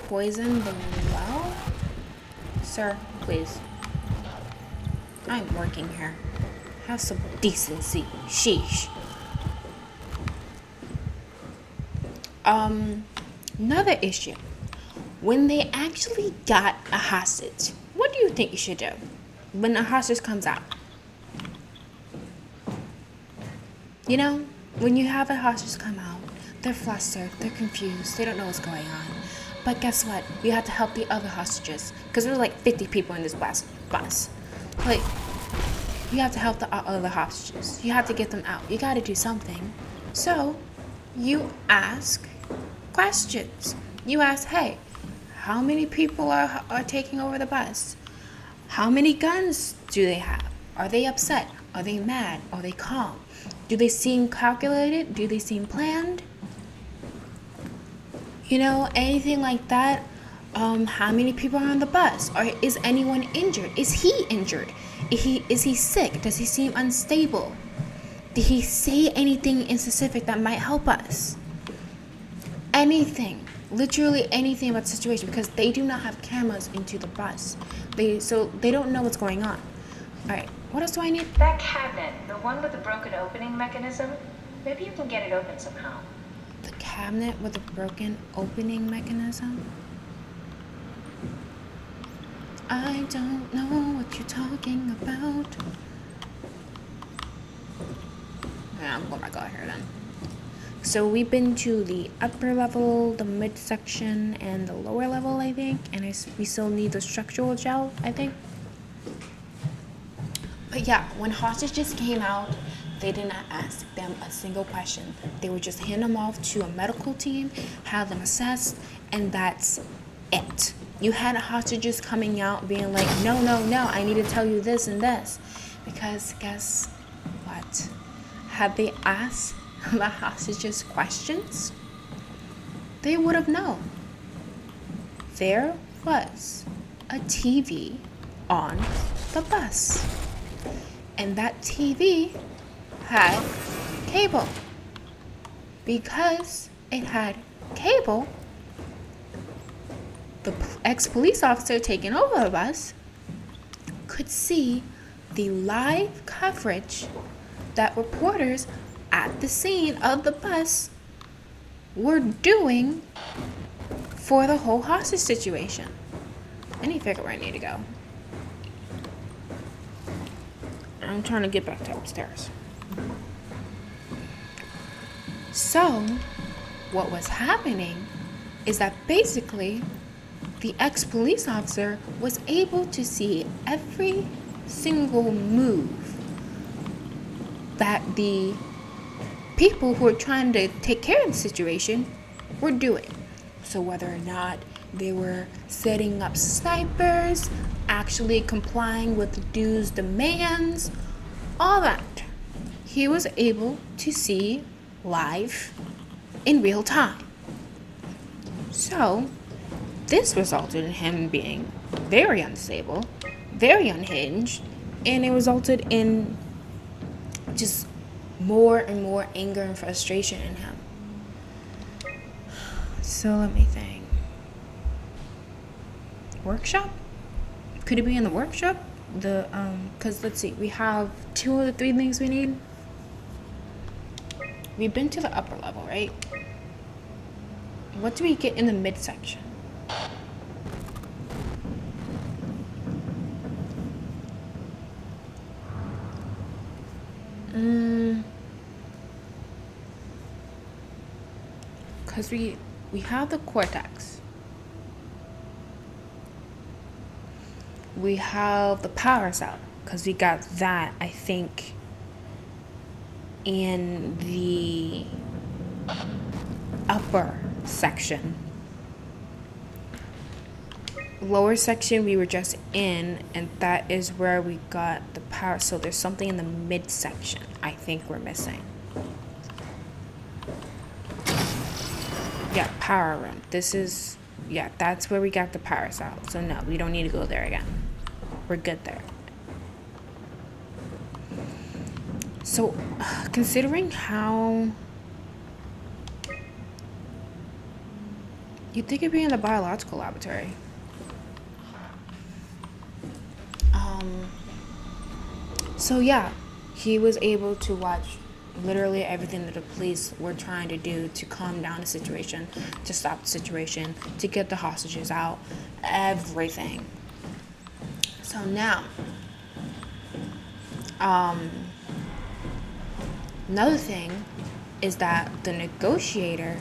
S1: Poison the well? Sir, please. I'm working here. Have some decency. Sheesh. Another issue. When they actually got a hostage, what do you think you should do when a hostage comes out? You know, when you have a hostage come out, they're flustered, they're confused, they don't know what's going on. But guess what? You have to help the other hostages, because there were like 50 people in this bus. Like, you have to help the other hostages. You have to get them out. You got to do something. So, you ask questions. You ask, hey, how many people are taking over the bus? How many guns do they have? Are they upset? Are they mad? Are they calm? Do they seem calculated? Do they seem planned? You know, anything like that. How many people are on the bus? Or is anyone injured? Is he injured? Is he sick? Does he seem unstable? Did he say anything in specific that might help us? Anything. Literally anything about the situation, because they do not have cameras into the bus. So they don't know what's going on. Alright, what else do I need?
S2: That cabinet, the one with the broken opening mechanism, maybe you can get it open somehow.
S1: The cabinet with a broken opening mechanism? I don't know what you're talking about. Yeah, I'm going back out here then. So we've been to the upper level, the midsection, and the lower level, I think. And we still need the structural gel, I think. But yeah, when hostages came out, they did not ask them a single question. They would just hand them off to a medical team, have them assessed, and that's it. You had hostages coming out being like, no, I need to tell you this and this. Because guess what? Had they asked the hostages questions, they would have known. There was a TV on the bus. And that TV had cable. Because it had cable, the ex-police officer taking over the bus could see the live coverage that reporters at the scene of the bus were doing for the whole hostage situation. I need to figure out where I need to go. I'm trying to get back to upstairs. So, what was happening is that basically the ex-police officer was able to see every single move that the people who were trying to take care of the situation were doing. So whether or not they were setting up snipers, actually complying with the dude's demands, all that, he was able to see live in real time. So this resulted in him being very unstable, very unhinged, and it resulted in just more and more anger and frustration in him. So let me think. Workshop? Could it be in the workshop? Because let's see, we have 2 of the 3 things we need. We've been to the upper level, right? What do we get in the midsection? Because we have the cortex. We have the power cell, because we got that, I think, in the upper section. Lower section we were just in, and that is where we got the power. So there's something in the midsection I think we're missing. Yeah, power room. That's where we got the power cell. So no, we don't need to go there again. We're good there. So, considering how you'd think it'd be in the biological laboratory. So yeah, he was able to watch literally everything that the police were trying to do to calm down the situation, to stop the situation, to get the hostages out, everything. So now, another thing is that the negotiator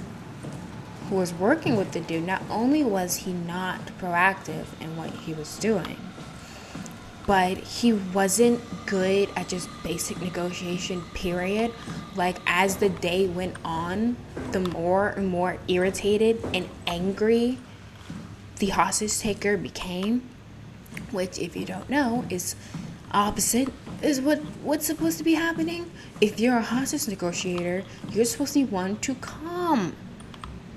S1: who was working with the dude, not only was he not proactive in what he was doing, but he wasn't good at just basic negotiation, period. Like, as the day went on, the more and more irritated and angry the hostage taker became, which, if you don't know, is opposite is what's supposed to be happening. If you're a hostage negotiator, you're supposed to be one to calm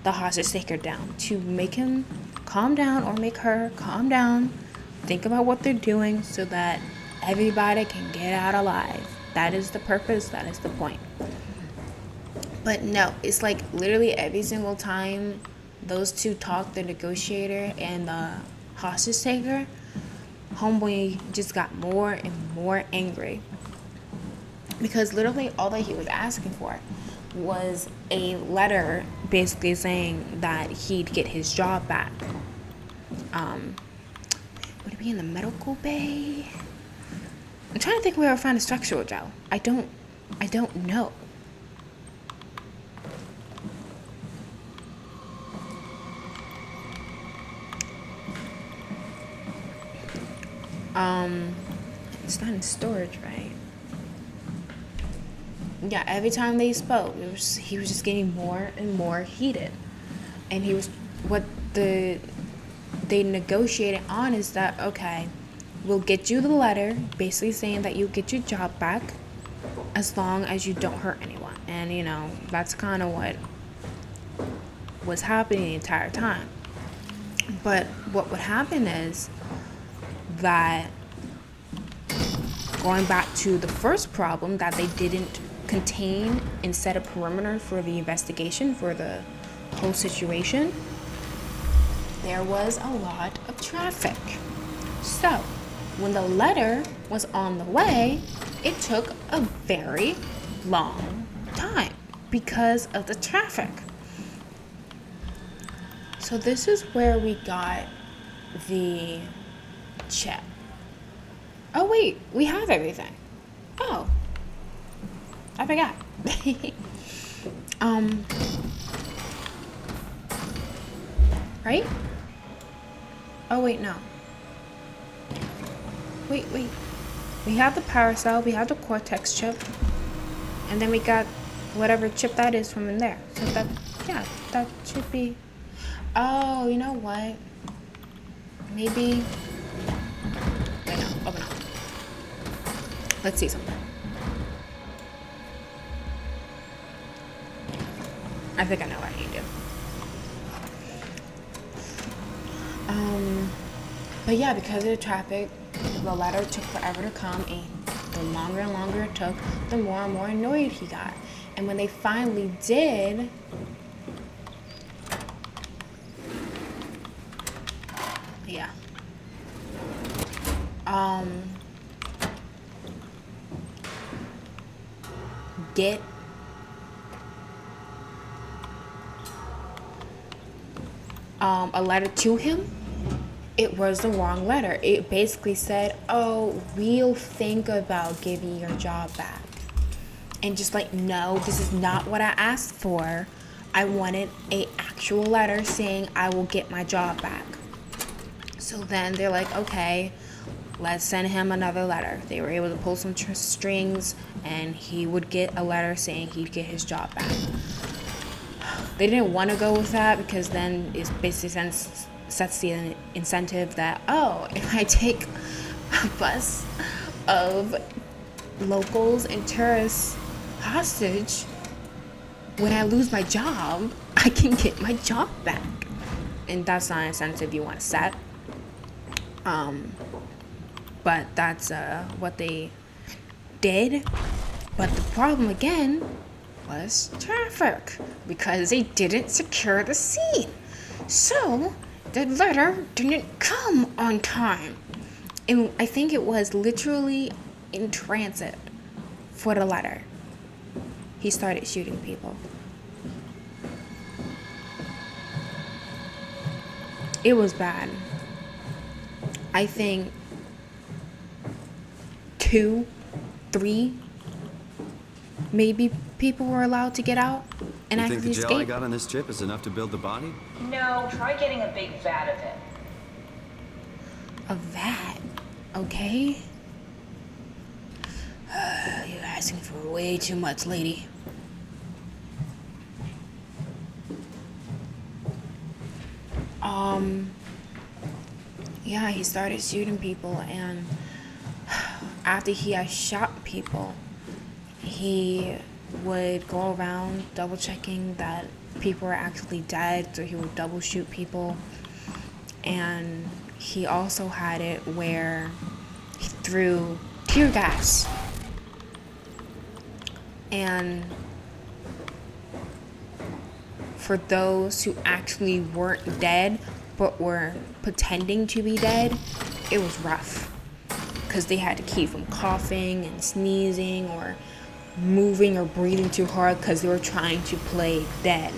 S1: the hostage taker down, to make him calm down or make her calm down, think about what they're doing so that everybody can get out alive. That is the purpose, that is the point. But no, it's like literally every single time those two talk, the negotiator and the hostage taker, homeboy just got more and more angry, because literally all that he was asking for was a letter basically saying that he'd get his job back. Would it be in the medical bay? I'm trying to think where I found a structural gel. I don't know. It's not in storage, right? Yeah, every time they spoke, he was just getting more and more heated. And they negotiated on is that, okay, we'll get you the letter basically saying that you get your job back as long as you don't hurt anyone. And, you know, that's kind of what was happening the entire time. But what would happen is that, going back to the first problem, that they didn't contain and set a perimeter for the investigation, for the whole situation, there was a lot of traffic. So when the letter was on the way, it took a very long time because of the traffic. So this is where we got the chip. Oh wait, we have everything. Oh, I forgot. right? Oh, wait, no. Wait. We have the power cell, we have the cortex chip, and then we got whatever chip that is from in there. So that, yeah, that should be... Oh, you know what? Maybe... Wait, no, open up. Let's see something. I think I know what I need to do. But yeah, because of the traffic, the letter took forever to come, and the longer and longer it took, the more and more annoyed he got. And when they finally did, yeah, get a letter to him, it was the wrong letter. It basically said, oh, we'll think about giving your job back. And just like, no, this is not what I asked for. I wanted an actual letter saying I will get my job back. So then they're like, okay, let's send him another letter. They were able to pull some strings, and he would get a letter saying he'd get his job back. They didn't want to go with that because then it basically sets the incentive that, oh, if I take a bus of locals and tourists hostage, when I lose my job, I can get my job back. And that's not an incentive you want to set. But that's what they did. But the problem again was traffic, because they didn't secure the scene. So the letter didn't come on time. And I think it was literally in transit for the letter. He started shooting people. It was bad. I think 2, 3, maybe people were allowed to get out and
S3: You think
S1: actually
S3: the gel I
S1: escape.
S3: got on this chip is enough to build the body?
S2: No, try getting a big vat of it.
S1: A vat, okay? You're asking for way too much, lady. Yeah, he started shooting people, and after he had shot people, he would go around double checking that people were actually dead, so he would double shoot people. And he also had it where he threw tear gas. And for those who actually weren't dead but were pretending to be dead, it was rough, because they had to keep from coughing and sneezing or moving or breathing too hard because they were trying to play dead.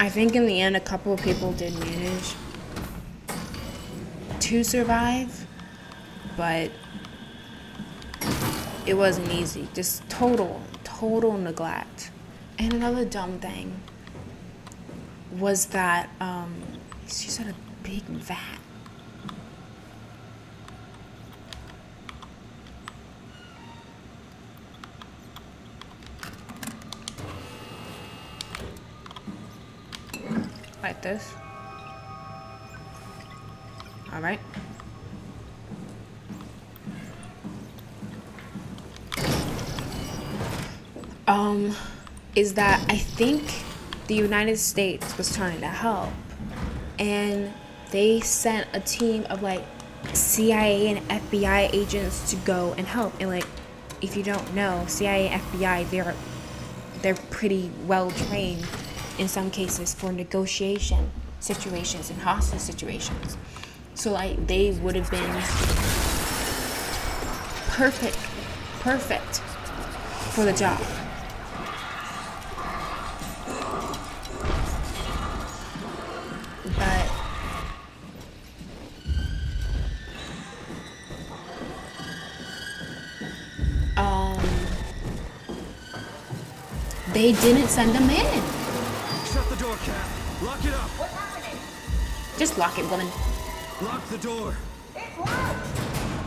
S1: I think in the end a couple of people did manage to survive, but it wasn't easy. Just total neglect. And another dumb thing was that she said a big vat. Like this. All right. Is that I think the United States was trying to help, and they sent a team of like CIA and FBI agents to go and help. And like, if you don't know, CIA and FBI, they're pretty well trained in some cases for negotiation situations and hostage situations. So like, they would have been perfect for the job. But they didn't send them in.
S3: the door, Cat. Lock it up.
S2: What's happening?
S1: Just lock it, woman.
S3: Lock the door.
S2: It's locked.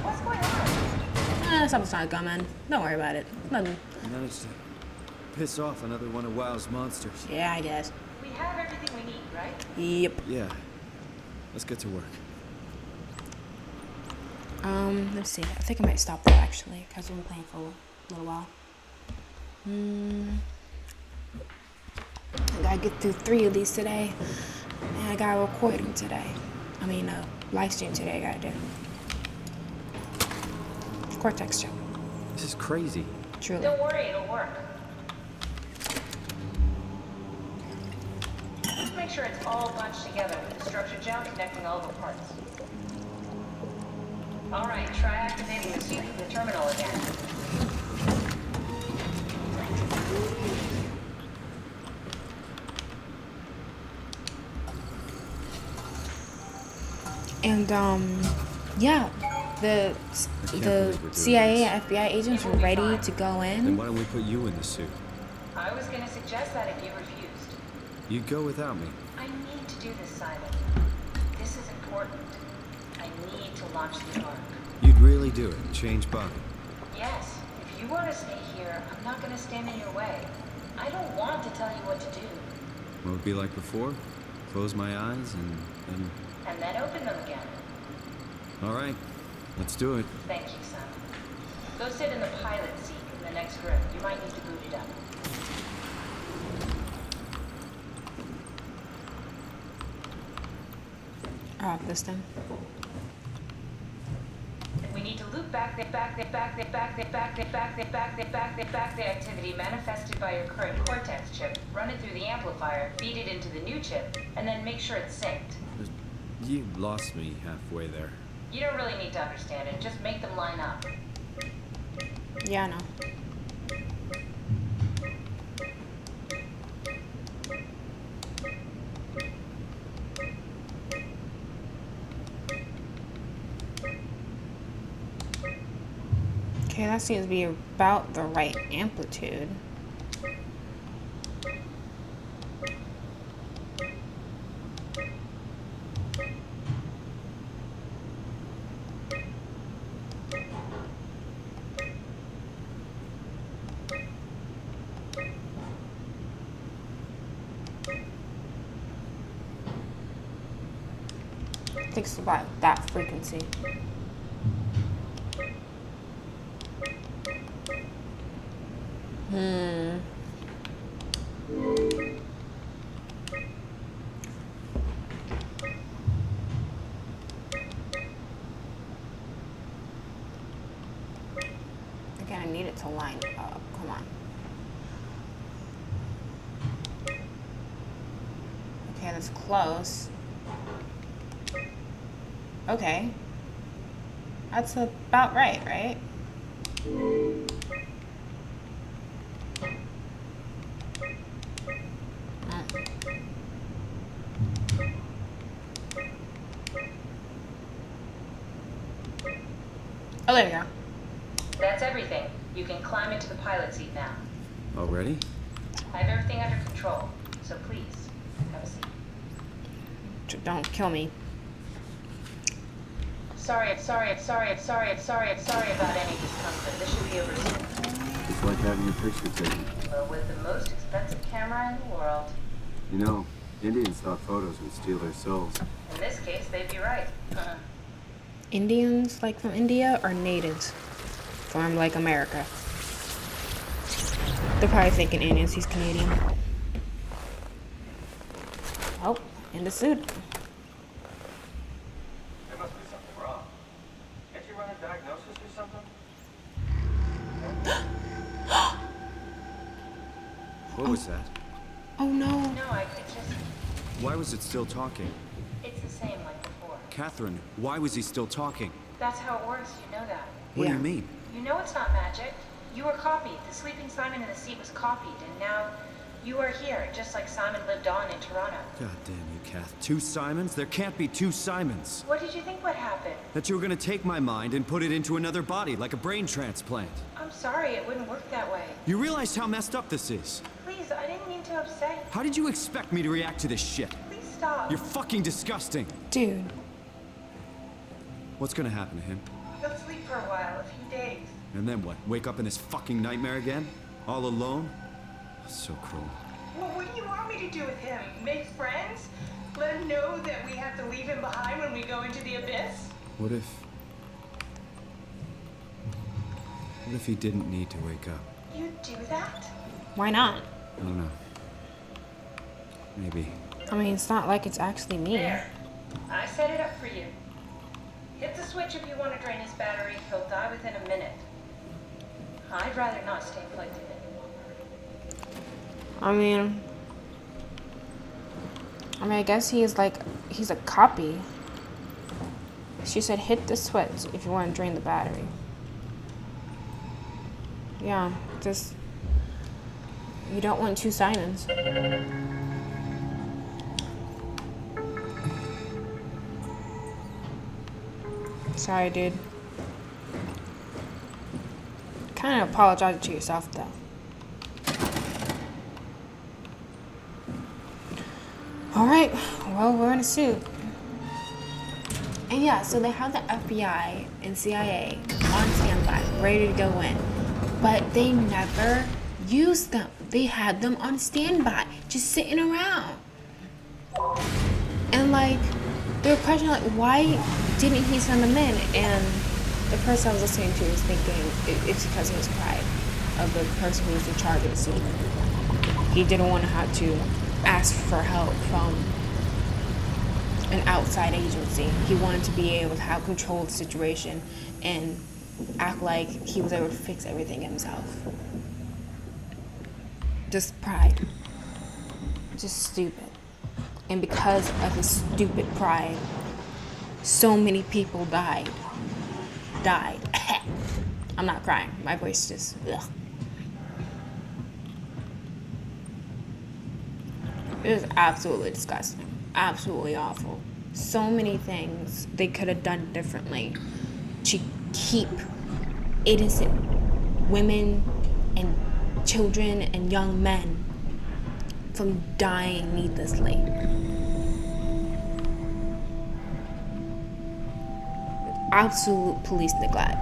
S2: What's going on?
S1: Something's not coming. Don't worry about it. Nothing.
S3: I managed to piss off another one of WoW's monsters.
S1: Yeah, I guess.
S2: We have everything we need, right?
S1: Yep.
S3: Yeah. Let's get to work.
S1: Let's see. I think I might stop there actually, because we've been playing for a little while. I gotta get through 3 of these today, and I got a recording today. I mean, a live stream today. I gotta do. Cortex job.
S3: This is crazy.
S1: Truly.
S2: Don't worry, it'll work. Just make sure it's all bunched together with the structure gel connecting all the parts. All right, try activating the suit from the terminal again.
S1: And yeah, the CIA and FBI agents were ready to go
S3: Then
S1: in.
S3: why don't we put you in the suit?
S2: I was gonna suggest that if you refused.
S3: You'd go without me.
S2: I need to do this, Simon. This is important. I need to launch the Ark.
S3: You'd really do it. Change body.
S2: Yes, if you want to stay here, I'm not gonna stand in your way. I don't want to tell you what to do.
S3: What would it be like before? Close my eyes and
S2: And then open them again.
S3: all right, let's do it.
S2: Thank you, Simon. Go sit in the pilot seat in the next room. You might need to boot it up.
S1: Oh, this time.
S2: We need to loop back the activity manifested by your current Cortex chip, run it through the amplifier, feed it into the new chip, and then make sure it's synced.
S3: You lost me halfway there.
S2: You don't really need to understand it, just make them line up.
S1: Yeah, I know. Okay, that seems to be about the right amplitude. I think it's about that frequency. Again, I need it to line up. Come on. Okay, that's close. Okay. That's about right, right? Oh, there you go.
S2: That's everything. You can climb into the pilot seat now.
S3: Already?
S2: I have everything under control, so please, have a seat.
S1: Don't kill me.
S2: Sorry about any discomfort. This should be over soon.
S3: It's like having your picture taken.
S2: Well, with the most expensive camera in the world.
S3: You know, Indians thought photos would steal their souls.
S2: In this case, they'd be right.
S1: Indians, like from India, or natives from, like, America? They're probably thinking Indians. He's Canadian. Oh, in the suit.
S5: There must be something wrong. Can't you run a diagnosis or something?
S3: What was that?
S1: Oh no.
S2: No, I could just...
S3: Why was it still talking?
S2: It's the same like before.
S3: Catherine, why was he still talking?
S2: That's how it works, you know that.
S3: What do
S1: Yeah.
S3: you mean?
S2: You know it's not magic. You were copied. The sleeping Simon in the seat was copied, and now you are here, just like Simon lived on in Toronto.
S3: God damn you, Kath. 2 Simons? There can't be 2 Simons.
S2: What did you think would happen?
S3: That you were gonna take my mind and put it into another body, like a brain transplant.
S2: I'm sorry, it wouldn't work that way.
S3: You realize how messed up this is?
S2: Please, I didn't mean mean to upset you.
S3: How did you expect me to react to this shit?
S2: Please stop.
S3: You're fucking disgusting.
S1: Dude.
S3: What's gonna happen to him?
S2: He'll sleep for a while, a few days.
S3: And then what? Wake up in this fucking nightmare again? All alone? So cruel.
S2: Well, what do you want me to do with him? Make friends? Let him know that we have to leave him behind when we go into the abyss?
S3: What if he didn't need to wake up?
S2: You'd do that?
S1: Why not?
S3: I don't know. Maybe.
S1: I mean, it's not like it's actually me.
S2: There. I set it up for you. Hit the switch if you want to drain his battery. He'll die within a minute. I'd rather not stay plugged in anymore.
S1: I mean, I guess he's a copy. She said hit the switch if you want to drain the battery. Yeah, just, you don't want two Simons. Sorry, dude. Kind of apologize to yourself, though. Alright, well, we're in a suit. And yeah, so they have the FBI and CIA on standby, ready to go in. But they never used them. They had them on standby, just sitting around. And like, they were questioning, like, why didn't he send them in? And the person I was listening to was thinking it's because of his pride of the person who's in charge of the scene. He didn't want to have to ask for help from an outside agency. He wanted to be able to have control of the situation and act like he was able to fix everything himself. Just pride. Just stupid. And because of his stupid pride, so many people died. I'm not crying. My voice just, ugh. It was absolutely disgusting. Absolutely awful. So many things they could have done differently to keep innocent women and children and young men from dying needlessly. Absolute police neglect.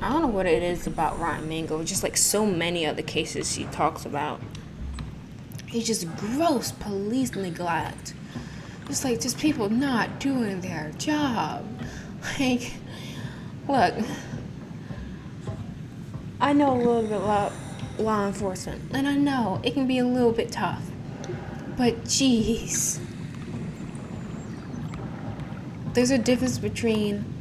S1: I don't know what it is about Ryan Mango, just like so many other cases she talks about. It's just gross police neglect. It's like just people not doing their job. Like, look, I know a little bit about law enforcement, and I know it can be a little bit tough, but jeez. There's a difference between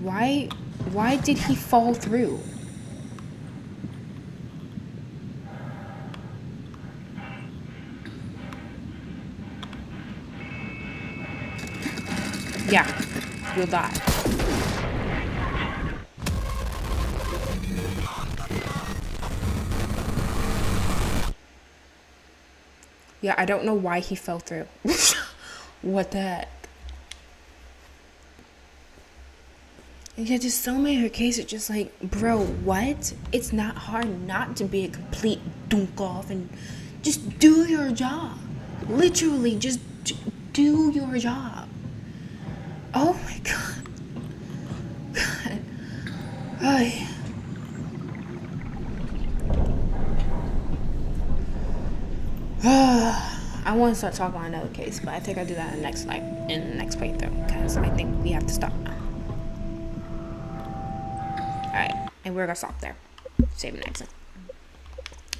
S1: why did he fall through? Yeah, you'll die. Yeah, I don't know why he fell through. What the heck? And yeah, just so many of her cases, just like, bro, what? It's not hard not to be a complete dunk off and just do your job. Literally, just do your job. Oh my God. God. Ay. I want to start talking about another case, but I think I'll do that in the next playthrough, because I think we have to stop now. Alright, and we're gonna stop there. Save an exit.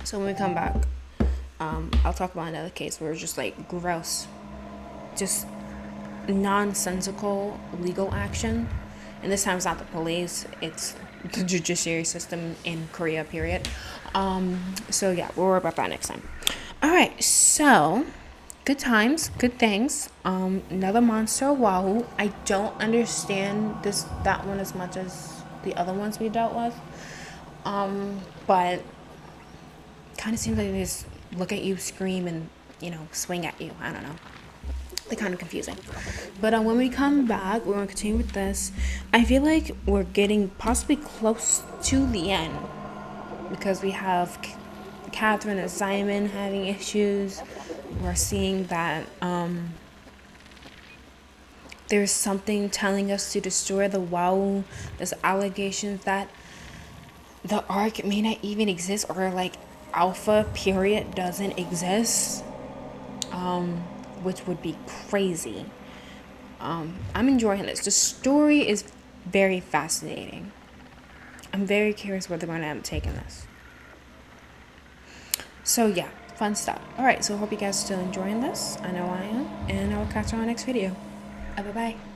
S1: So when we come back, I'll talk about another case where it's just like gross, just nonsensical legal action. And this time it's not the police, it's the judiciary system in Korea, period. So yeah, we'll worry about that next time. Alright, so good times, good things. Another monster, Wahoo. I don't understand that one as much as the other ones we dealt with. But kind of seems like they just look at you, scream, and swing at you. I don't know. they're kind of confusing. But when we come back, we're going to continue with this. I feel like we're getting possibly close to the end, because we have Catherine and Simon having issues. We're seeing that there's something telling us to destroy the WoW. There's allegations that the Ark may not even exist, or like Alpha period doesn't exist, which would be crazy. I'm enjoying this. The story is very fascinating. I'm very curious where they're going to end up taking this. So yeah, fun stuff. Alright, so I hope you guys are still enjoying this. I know I am. And I will catch you on the next video. Bye-bye.